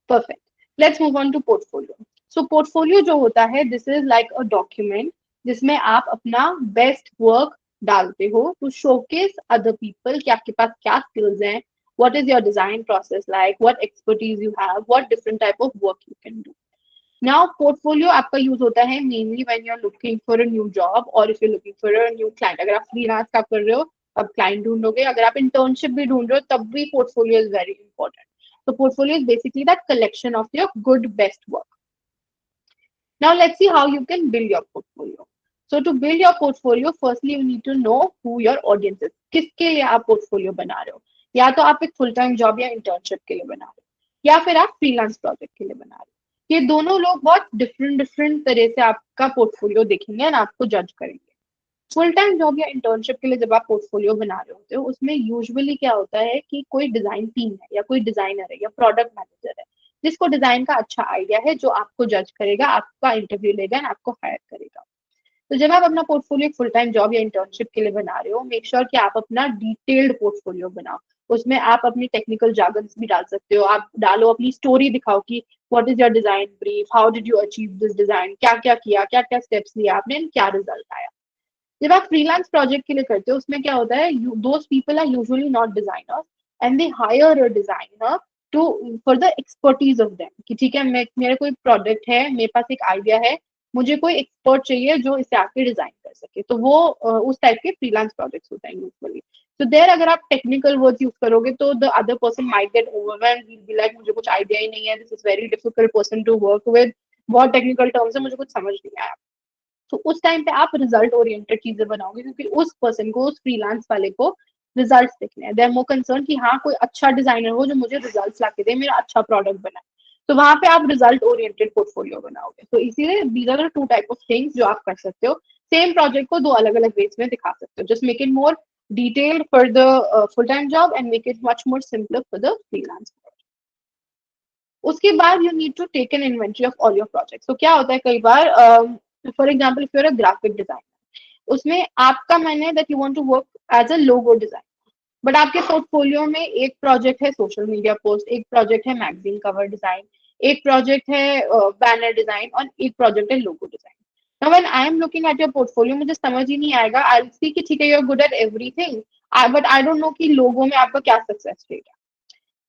perfect. Let's move on to portfolio. So portfolio जो होता है, this is like a document जिसमें आप अपना best work डालते हो to showcase other people कि आपके पास क्या skills हैं, what is your design process like, what expertise you have, what different type of work you can do. Now, portfolio आपका यूज होता है mainly when you're looking for a new job or if you're looking for a new client. अगर आप freelance का कर रहे हो, अब client ढूंढोगे. अगर आप internship भी ढूंढ रहे हो, तब भी portfolio is very important. So portfolio is basically that collection of your good best work. Now let's see how you can build your portfolio. So to build your portfolio, firstly you need to know who your audience is. किसके लिए आप portfolio बना रहे हो? या तो आप एक full time job या internship के लिए बना रहे हो, या फिर आप freelance project के लिए बना रहे हो. ये दोनों लोग बहुत डिफरेंट तरह से आपका पोर्टफोलियो देखेंगे और आपको जज करेंगे. फुल टाइम जॉब या इंटर्नशिप के लिए जब आप पोर्टफोलियो बना रहे होते हो, उसमें यूजुअली क्या होता है कि कोई डिजाइन टीम है या कोई डिजाइनर है या प्रोडक्ट मैनेजर है जिसको डिजाइन का अच्छा आइडिया है, जो आपको जज करेगा, आपका इंटरव्यू लेगा और आपको हायर करेगा. तो जब आप अपना पोर्टफोलियो फुल टाइम जॉब या इंटर्नशिप के लिए बना रहे हो, मेक श्योर कि आप अपना डिटेल्ड पोर्टफोलियो बनाओ. उसमें आप अपनी टेक्निकल जार्गन्स भी डाल सकते हो. आप डालो, अपनी स्टोरी दिखाओ कि what is your design brief, how did you achieve this design, क्या क्या किया, क्या क्या स्टेप्स लिया आपने, क्या रिजल्ट आया. जब आप फ्रीलांस प्रोजेक्ट के लिए करते हो, उसमें क्या होता है, those people are usually not designers and they hire a designer to for the expertise of them कि ठीक है मैं मेरा कोई प्रोडक्ट है, मेरे पास एक आइडिया है, मुझे कोई एक्सपर्ट चाहिए जो इसे आके डिजाइन कर सके, तो वो उस टाइप के फ्रीलांस प्रोजेक्ट्स होते हैं यूजुअली। तो देर अगर आप टेक्निकल वर्ड्स यूज करोगे तो the other person might get overwhelmed, will be like मुझे कुछ आइडिया ही नहीं है, this is very difficult person to work with, बहुत टेक्निकल टर्म्स है, मुझे कुछ समझ नहीं आया। तो उस टाइम पे आप रिजल्ट ओरिएंटेड चीजें बनाओगे क्योंकि उस पर्सन को, उस फ्रीलांस वाले को रिजल्ट्स देखने हैं, दे आर मोर कंसर्न कि हाँ कोई अच्छा डिजाइनर हो जो मुझे रिजल्ट्स ला के दे, मेरा अच्छा प्रोडक्ट बनाए। तो वहां पे आप रिजल्ट ओरिएंटेड पोर्टफोलियो बनाओगे। तो इसीलिए these are the two type of things जो आप कर सकते हो। सेम प्रोजेक्ट को दो अलग अलग वेज में दिखा सकते हो, just make it more detailed for the full time job and make it much more simpler for the freelance. उसके बाद you need to take an inventory of all your project. तो क्या होता है कई बार, for example if you're a graphic designer, उसमें आपका मन है that you want to work as a logo design, but आपके पोर्टफोलियो में एक प्रोजेक्ट है सोशल मीडिया पोस्ट, एक प्रोजेक्ट है मैगजीन कवर डिजाइन, एक प्रोजेक्ट है बैनर डिजाइन और एक प्रोजेक्ट है logo design. Now when I am looking at your portfolio, मुझे समझ ही नहीं आएगा, आई विल सी कि ठीक है you are good at everything, but I don't know कि लोगो में आपका क्या सक्सेस रेट है।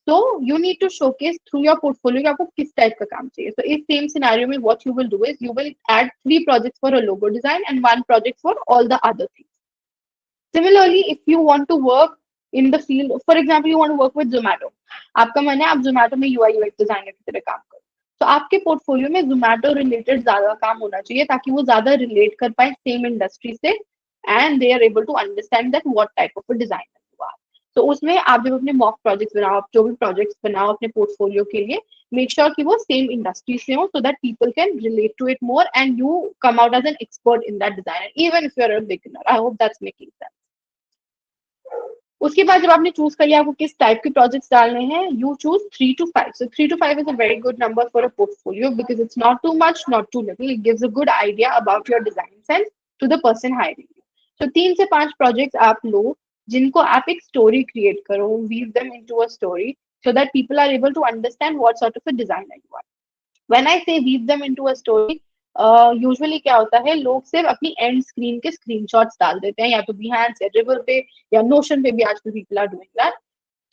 So you need to showcase through your portfolio कि आपको किस टाइप का काम चाहिए। So इस same scenario में what you will do is you will add 3 projects for a logo design and 1 project for all the other things. Similarly, if you want to work in the field, for example, you want to work with Zomato, आपका मन है आप Zomato में UI UX designer की तरह काम करो, तो आपके पोर्टफोलियो में Zomato रिलेटेड ज्यादा काम होना चाहिए ताकि वो ज्यादा रिलेट कर पाए सेम इंडस्ट्री से and they are able to understand that what type of designer you are. तो उसमें आप जब अपने मॉक प्रोजेक्ट्स बनाओ, आप जो भी प्रोजेक्ट्स बनाओ अपने पोर्टफोलियो के लिए, मेक श्योर कि वो सेम इंडस्ट्री से हो so that people can relate to it more and you come out as an expert in that designer even if you are a beginner. I hope that's making sense. उसके बाद जब आपने choose कर लिया आपको किस टाइप के projects डालने हैं, you choose 3 to 5। So 3 to 5 is a very good number for a portfolio because it's not too much not too little, it gives a good idea about your design sense to the person hiring you. तो 3 से 5 projects आप लो जिनको आप एक story create करो, weave them into a story so that people are able to understand what sort of a designer you are. When I say weave them into a story, usually क्या होता है, लोग सिर्फ अपनी एंड स्क्रीन के screenshots डाल देते हैं या तो बिहांस या रिवर पे या नोशन पे भी आजकल पीपल आर डूइंग दैट।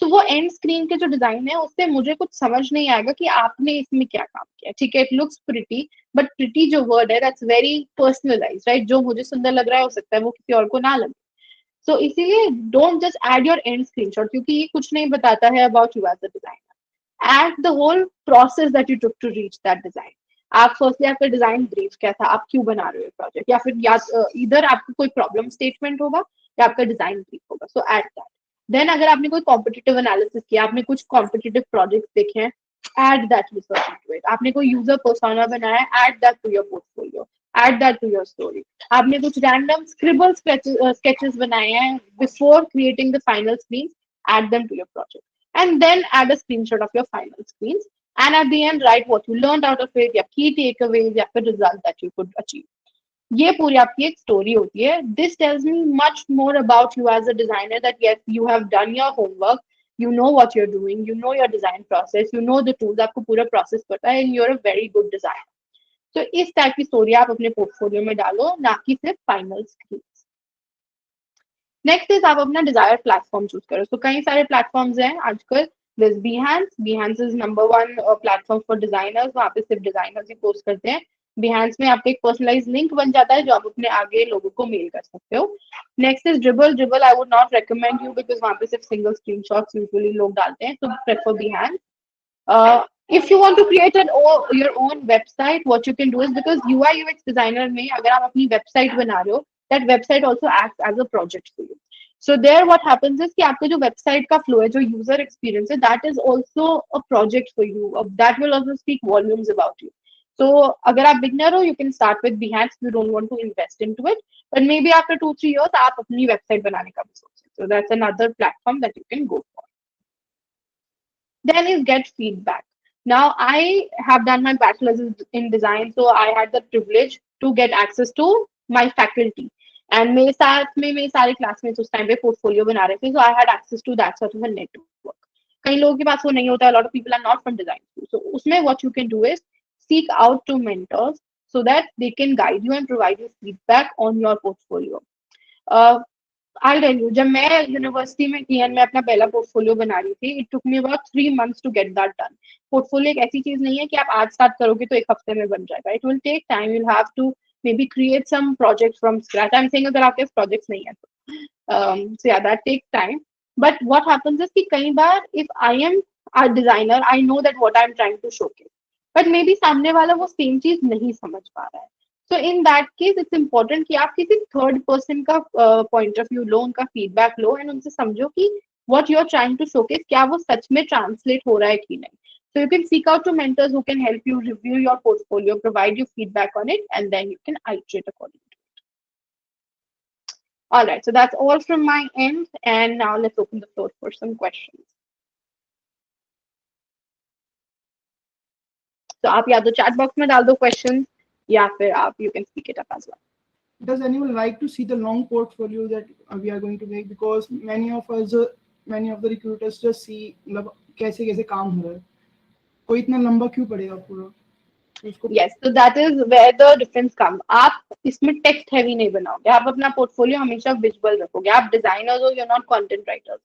तो वो एंड स्क्रीन के जो डिजाइन है उससे मुझे कुछ समझ नहीं आएगा कि आपने इसमें क्या काम किया। ठीक है, it looks pretty, but pretty जो वर्ड है दैट्स वेरी पर्सनलाइज, राइट? जो मुझे सुंदर लग रहा है हो सकता है वो किसी और को ना लगे। सो इसीलिए don't just add your end screenshot क्योंकि ये कुछ नहीं बताता है about you as a designer. At the whole process that you took to reach that design. आप फर्स्टली आपका डिजाइन ब्रीफ क्या था, आप क्यों बना रहे हो प्रोजेक्ट, या फिर या इधर आपको कोई प्रॉब्लम स्टेटमेंट होगा या आपका डिजाइन ब्रीफ होगा। सो एट दैट, देन अगर आपने कोई कॉम्पिटिटिव एनालिसिस किया, आपने कुछ कॉम्पिटिटिव प्रोजेक्ट्स देखे हैं, add that research into it. आपने कोई यूजर पर्सोना बनाया, add that to your portfolio, add that to your story. आपने कुछ रैंडम स्क्रिबल sketches बनाए हैं before creating the final screen, add them to your project and then add a screenshot of your final screens and at the end write what you learned out of it या key takeaways या फिर result that you could achieve। ये पूरी आपकी एक story होती है। This tells me much more about you as a designer that yes you have done your homework, you know what you are doing, you know your design process, you know the tools, आपको पूरा process पता है and you are a very good designer. तो इस type की story आप अपने portfolio में डालो, ना कि सिर्फ फाइनल स्क्रीन। नेक्स्ट इज आप अपना डिजायर प्लेटफॉर्म चूज करो। तो कई सारे प्लेटफॉर्म्स हैं आजकल। This Behance is number 1 platform for designers, वहाँ पे सिर्फ डिजाइनर्स ही पोस्ट करते हैं। Behance में आपका एक पर्सनलाइज लिंक बन जाता है जो आप अपने आगे लोगों को मेल कर सकते हो। Next is Dribbble I would not recommend you because वहाँ पे सिर्फ सिंगल स्क्रीनशॉट्स यूजुअली लोग डालते हैं, तो prefer Behance। If you want to create your own website, what you can do is because UI UX designer में अगर आप अपनी website बना रहे हो, that website also acts as a project for you. So there what happens is कि आपका जो website का flow है, जो user experience है, that is also a project for you. That will also speak volumes about you. So अगर आप beginner हो, you can start with Behance. You don't want to invest into it, but maybe after 2-3 years आप अपनी website बनाने का भी सोच सकते हो. So that's another platform that you can go for. Then is get feedback. Now I have done my bachelor's in design, so I had the privilege to get access to my faculty. And मेरे साथ में मेरे सारे classmates उस time पे portfolio बना रहे थे, so I had access to that sort of a network. कई लोगों के पास वो नहीं होता, a lot of people are not from design school. So उसमें what you can do is seek out to mentors so that they can guide you and provide you feedback on your portfolio. Uh, I tell you, जब मैं university में थी and मैं अपना पहला portfolio बना रही थी, it took me about 3 months to get that done. Portfolio एक ऐसी चीज नहीं है कि आप आज स्टार्ट करोगे तो 1 हफ्ते में बन जाएगा. It will take time. You have to maybe create some project from scratch. I am saying अगर आपके प्रोजेक्ट्स नहीं है तो so yeah, that takes time. But what happens is कि कई बार if I am a designer, I know that what I'm trying to showcase. But maybe सामने वाला वो सेम चीज नहीं समझ पा रहा है. So in that case, it's important कि आप किसी थर्ड पर्सन का पॉइंट ऑफ व्यू लो, उनका फीडबैक लो एंड उनसे समझो कि what you're trying to showcase क्या वो सच में ट्रांसलेट हो रहा है कि नहीं. So you can seek out to mentors who can help you review your portfolio, provide you feedback on it, and then you can iterate accordingly. All right, so that's all from my end, and now let's open the floor for some questions. So आप या तो chat box में डाल दो questions या फिर आप you can speak it up as well.
Does anyone like to see the long portfolio that we are going to make? Because many of us, many of the recruiters just see मतलब कैसे कैसे काम हो रहा है. कोई इतना लंबा क्यों पड़ेगा पूरा?
Yes, so that is where the difference comes. आप इसमें text heavy नहीं बनाओगे, आप अपना portfolio हमेशा visual रखोगे. आप designers हो, you're not content writers.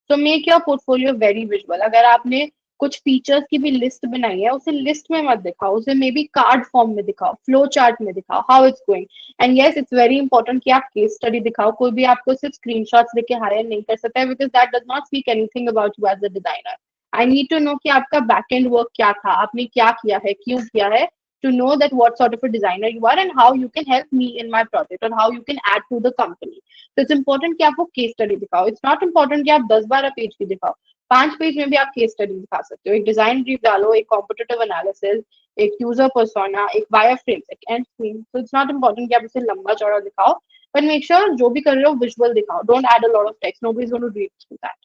So make your portfolio very visual. अगर आपने कुछ फीचर्स की भी लिस्ट बनाई है, उसे लिस्ट में मत दिखाओ, उसे मे बी कार्ड फॉर्म में दिखाओ, फ्लो चार्ट में दिखाओ, how it's going. And yes, it's very important कि आप केस स्टडी दिखाओ. कोई भी आपको सिर्फ स्क्रीनशॉट्स देके हायर नहीं कर सकता है, because that does not speak anything about you as a designer. I need to know कि आपका बैक एंड वर्क क्या था, आपने क्या किया है, क्यों किया है, to know that what sort of a designer you are and how you can help me in my project or how you can add to the company. So it's important कि आप वो केस स्टडी दिखाओ. It's not important कि आप 10-12 page की दिखाओ. 5 page में भी आप केस स्टडी दिखा सकते हो. एक डिजाइन ब्रीफ डालो, एक कॉम्पिटिटिव एनालिसिस, एक यूजर पर्सोना, एक वायर फ्रेम, एक and screen. So it's not important कि आप उसे लंबा चौड़ा दिखाओ, but make sure जो भी कर रहे हो विजुअल दिखाओ. Don't add a lot of text. Nobody's going to read through that.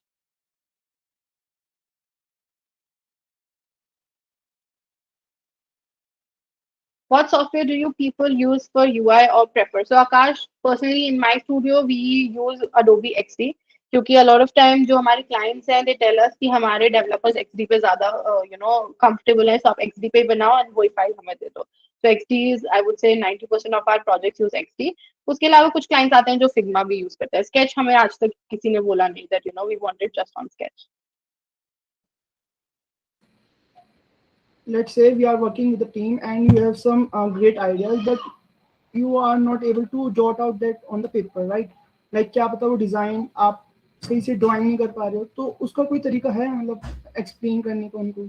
What software do you people use for UI or prepper? So Akash, personally in my studio we use Adobe XD क्योंकि a lot of time जो हमारे clients हैं they tell us कि हमारे developers XD पे ज़्यादा comfortable हैं, so आप XD पे बनाओ and वही फाइल हमें दे दो. So XD is I would say 90% of our projects use XD. उसके अलावा कुछ clients आते हैं जो Figma भी use करते हैं. Sketch हमें आज तक किसी ने बोला नहीं that we want it just on Sketch.
Let's say we are working with a team and you have some great ideas, but you are not able to jot out that on the paper, right? Like क्या पता वो design आप सही से drawing नहीं कर पा रहे हो, तो उसका कोई तरीका है मतलब एक्सप्लेन करने का उनको,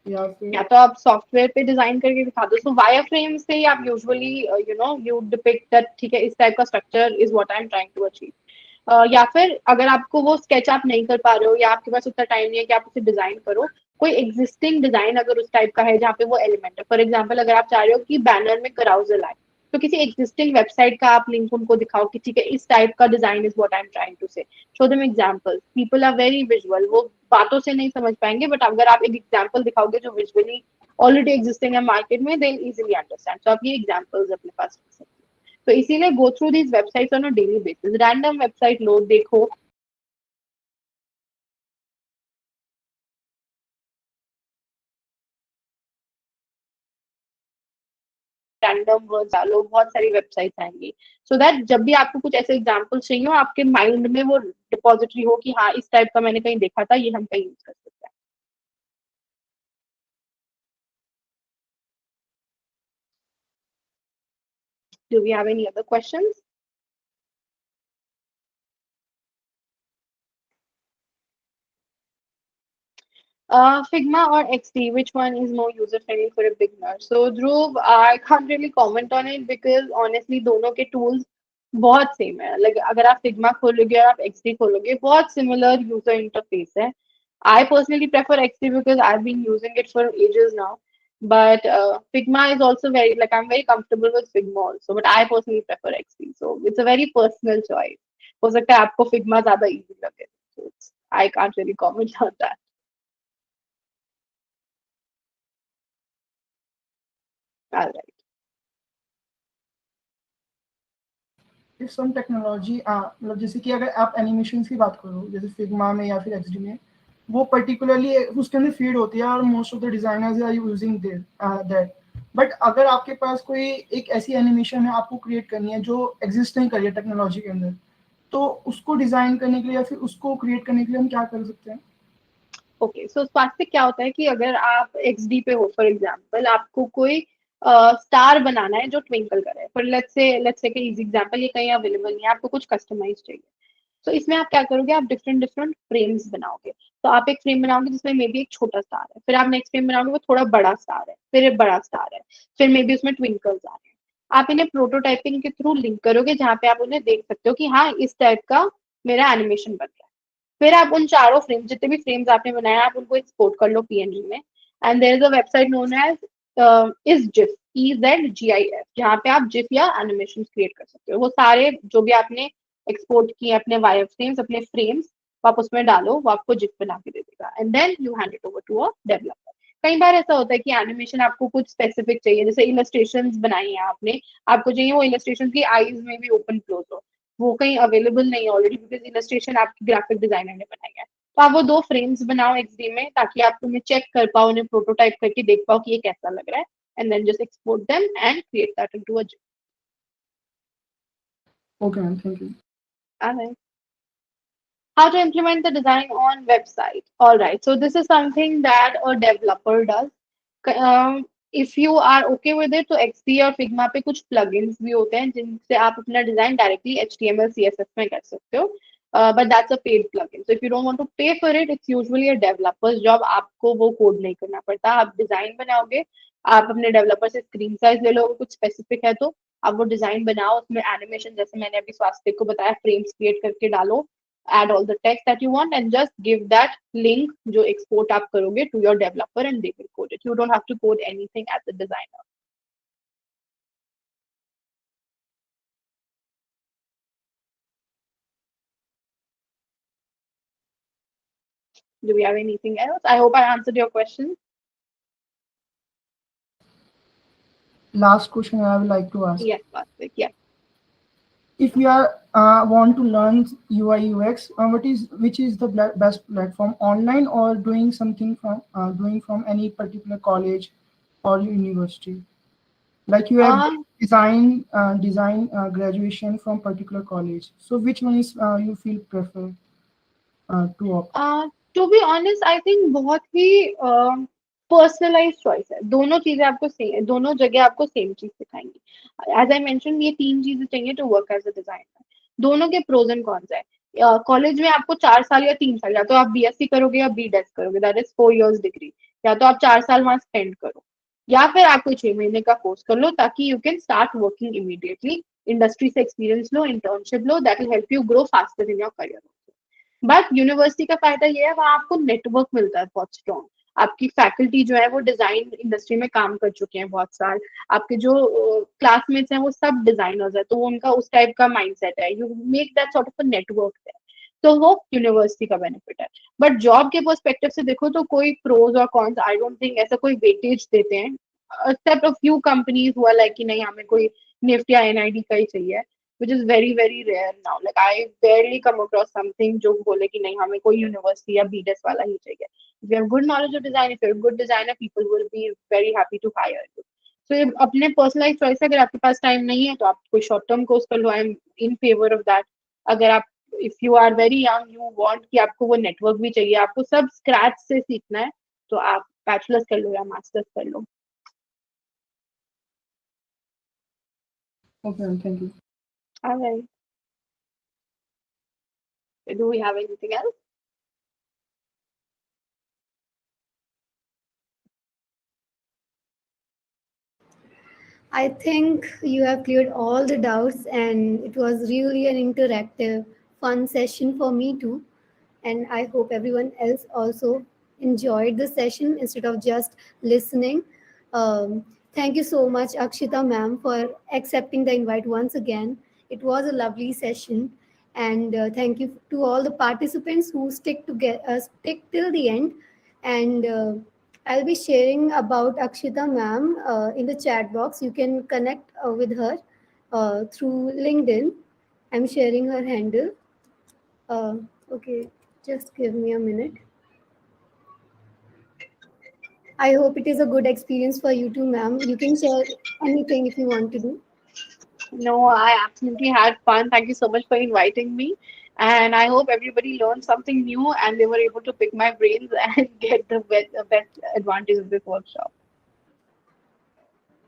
या
तो आप सॉफ्टवेयर पे डिजाइन करके दिखा दो. सो वायर फ्रेम से ही आप यूजुअली यू डिपिक्ट दैट ठीक है इस टाइप का structure is what I am trying to achieve. या फिर अगर आपको वो स्केच आप नहीं कर पा रहे हो या आपके पास उतना टाइम नहीं है कि आप उसे डिजाइन करो, कोई एग्जिस्टिंग डिजाइन अगर उस टाइप का है जहाँ पे वो एलिमेंट है. फॉर एग्जाम्पल अगर आप चाह रहे हो कि बैनर में कराउजल आए, तो किसी एग्जिस्टिंग वेबसाइट का आप लिंक उनको दिखाओ कि ठीक है इस टाइप का design is what I am trying to say. Show them examples. People are very visual, वो बातों से नहीं समझ पाएंगे, बट अगर आप एक एग्जांपल दिखाओगे जो विजुअली ऑलरेडी एग्जिस्टिंग है मार्केट में, दे इजीली अंडरस्टैंड. तो आप ये एग्जांपल्स अपने पास रख सकते हो. तो इसीलिए go through these websites on a daily basis. Random website लो, देखो, रैंडम वर्ड डालो, बहुत सारी वेबसाइट्स आएंगी. सो दैट जब भी आपको कुछ ऐसे एग्जांपल चाहिए हो, आपके माइंड में वो डिपॉजिटरी हो कि हाँ इस टाइप का मैंने कहीं देखा था, ये हम कहीं यूज कर सकते हैं. Do we have any other questions? Figma or XD, which one is more user friendly for a beginner? So Dhruv, I can't really comment on it because honestly दोनों के tools बहुत सेम है. Like अगर आप Figma खोलोगे और आप XD खोलोगे, बहुत similar user interface है. I personally prefer XD because I've been using it for ages now. But Figma is also very, like I'm very comfortable with Figma also, but I personally prefer XD. So it's a very personal choice. हो सकता है आपको Figma ज़्यादा easy लगे. So I can't really comment on that. All right.
if some technology मतलब जैसे कि अगर आप एनिमेशन की बात करो जैसे फिग्मा में या फिर एक्सडी में, वो पर्टिकुलरली उसके अंदर फीड होती है और most of the designers are using that. But अगर आपके पास कोई एक ऐसी एनिमेशन है आपको क्रिएट करनी है जो एग्जिस्ट नहीं कर रही है टेक्नोलॉजी के अंदर, तो उसको डिजाइन करने के लिए या फिर उसको क्रिएट करने के लिए हम क्या कर सकते हैं?
ओके, सो स्वास्थ्य क्या होता है कि अगर आप एक्सडी पे हो फॉर एग्जांपल, आपको कोई स्टार बनाना है जो ट्विंकल करे, पर लेट्स से इजी एग्जांपल, ये कहीं अवेलेबल नहीं है, आपको कुछ कस्टमाइज चाहिए। तो इसमें आप क्या करोगे, आप डिफरेंट डिफरेंट फ्रेम्स बनाओगे। तो आप एक फ्रेम बनाओगे जिसमें मे बी एक छोटा स्टार है, फिर आप नेक्स्ट फ्रेम बनाओगे वो थोड़ा बड़ा स्टार है, फिर एक बड़ा स्टार है, फिर मे बी उसमें ट्विंकल्स आ रहे हैं। आप इन्हें प्रोटोटाइपिंग के थ्रू लिंक करोगे, जहाँ पे आप उन्हें देख सकते हो कि हाँ इस टाइप का मेरा एनिमेशन बन रहा है। फिर आप उन चारों फ्रेम, जितने भी फ्रेम्स आपने बनाए, आप उनको एक्सपोर्ट कर लो पीएनजी में। And there is a website known as EZ GIF, EZGIF, जहाँ पे आप जिफ या एनिमेशन क्रिएट कर सकते हो। वो सारे जो भी आपने एक्सपोर्ट किए अपने वायर फ्रेम्स, अपने फ्रेम्स, आप उसमें डालो, वो आपको जिफ बना के दे देगा, and then you hand it over to a developer. कई बार ऐसा होता है कि एनिमेशन आपको कुछ स्पेसिफिक चाहिए, जैसे इलस्ट्रेशंस बनाई है आपने, आपको चाहिए वो इलस्ट्रेशन की आईज में भी ओपन क्लोज हो, वो कहीं अवेलेबल नहीं है ऑलरेडी, बिकॉज इलस्ट्रेशन आपकी ग्राफिक डिजाइनर ने बनाई है। तो आप वो दो फ्रेम्स बनाओ एक्सडी में, ताकि आप उन्हें चेक कर पाओ, उन्हें प्रोटोटाइप करके देख पाओ कि ये कैसा लग रहा है, and then just export them and create that into a
okay ma'am, thank you.
Zip. How to implement the design on website. All right, so this is something that a developer does. If you are okay with it, तो XD और Figma पे कुछ plugins भी होते हैं जिनसे आप अपना design directly HTML CSS में कर सकते हो. But that's a paid plugin. So if you don't want to pay for it, it's usually a developer's job. आपको वो कोड नहीं करना पड़ता. आप डिजाइन बनाओगे, आप अपने डेवलपर से स्क्रीन साइज ले लो, कुछ स्पेसिफिक है तो आप वो डिजाइन बनाओ, उसमें एनिमेशन जैसे मैंने अभी स्वास्थ्य को बताया, फ्रेम्स क्रिएट करके डालो, add all the text that you want, and just give that link जो export आप करोगे to your developer, and they will code it. You don't have to code anything as a designer. Do we have anything else? I hope I answered your question.
Last question I would like to ask.
Yes, Vasik. Yes.
If we are want to learn UI UX, which is the best platform, online or doing from any particular college or university? Like you have
Um,
design graduation from particular college. So which one is you feel prefer to opt?
To be honest I think बहुत ही personalise choice है। दोनों चीजें आपको same, दोनों जगह आपको same चीज सिखाएंगी। एज आई मेंशन, ये तीन चीजें चाहिए to work as a designer. दोनों के प्रोज एंड कॉन्स है। कॉलेज में आपको 4 साल या 3 साल, या तो आप बीएससी करोगे या बीडेस्क करोगे, दैट इज 4 years डिग्री, या तो आप 4 साल वहां स्पेंड करो, या फिर आप कोई 6 महीने का कोर्स कर लो, ताकि you can start working immediately, industry से एक्सपीरियंस लो, इंटर्नशिप लो, that will help you grow faster in your career. But university का फायदा ये है, वहाँ आपको नेटवर्क मिलता है बहुत स्ट्रॉन्ग। आपकी फैकल्टी जो है वो डिजाइन इंडस्ट्री में काम कर चुके हैं बहुत साल, आपके जो क्लासमेट्स हैं वो सब डिजाइनर्स है, तो वो उनका उस टाइप का माइंडसेट है, you make that sort of a network है। तो वो यूनिवर्सिटी का बेनिफिट है। बट जॉब के पर्सपेक्टिव से देखो तो कोई प्रोज और कॉन्स, आई डोंट थिंक ऐसा कोई वेटेज देते हैं, एक्सेप्ट अ फ्यू कंपनीज हुआ लाइक कि नहीं हमें कोई निफ्ट या एनआईडी का ही चाहिए, which is very very rare now. Like I barely come across something जो बोले कि नहीं हमें कोई यूनिवर्सिटी या बीडेस वाला ही चाहिए। If you have good knowledge of design, if you're a good designer, people will be very happy to hire you. So ये अपने पर्सनलाइज चॉइस है, अगर आपके पास टाइम नहीं है तो आप कोई शॉर्ट टर्म कोर्स कर लो, I am in favour of that. अगर आप, if you are very young, you want कि आपको वो नेटवर्क भी चाहिए, आपको सब स्क्रैच से सीखना है, तो आप बैचलर्स कर लो या मास्टर्स कर लो।
Okay, thank you.
Alright, do we have anything else?
I think you have cleared all the doubts, and it was really an interactive, fun session for me too. And I hope everyone else also enjoyed the session instead of just listening. Thank you so much, Akshita ma'am, for accepting the invite once again. It was a lovely session, and thank you to all the participants who stick till the end. And I'll be sharing about Akshita ma'am in the chat box. You can connect with her through LinkedIn. I'm sharing her handle. Uh, okay, just give me a minute. I hope it is a good experience for you too, ma'am. You can share anything if you want to do.
No, I absolutely had fun. Thank you so much for inviting me. And I hope everybody learned something new and they were able to pick my brains and get the best advantage of this workshop.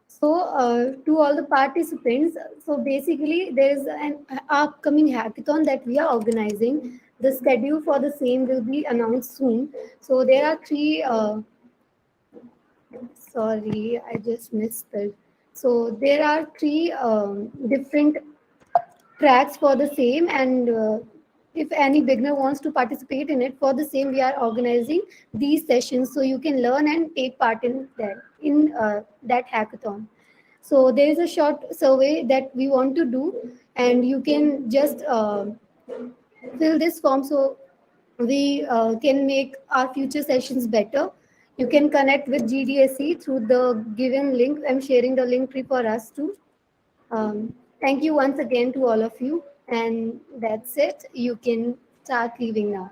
So, to all the participants, so basically, there is an upcoming hackathon that we are organizing. The schedule for the same will be announced soon. So, there are three. Sorry, I just misspelled. So, there are three different tracks for the same, and if any beginner wants to participate in it for the same, we are organizing these sessions so you can learn and take part in that hackathon. So there is a short survey that we want to do, and you can just fill this form so we can make our future sessions better. You can connect with GDSC through the given link. I'm sharing the link tree for us too. Thank you once again to all of you, and that's it. You can start leaving now.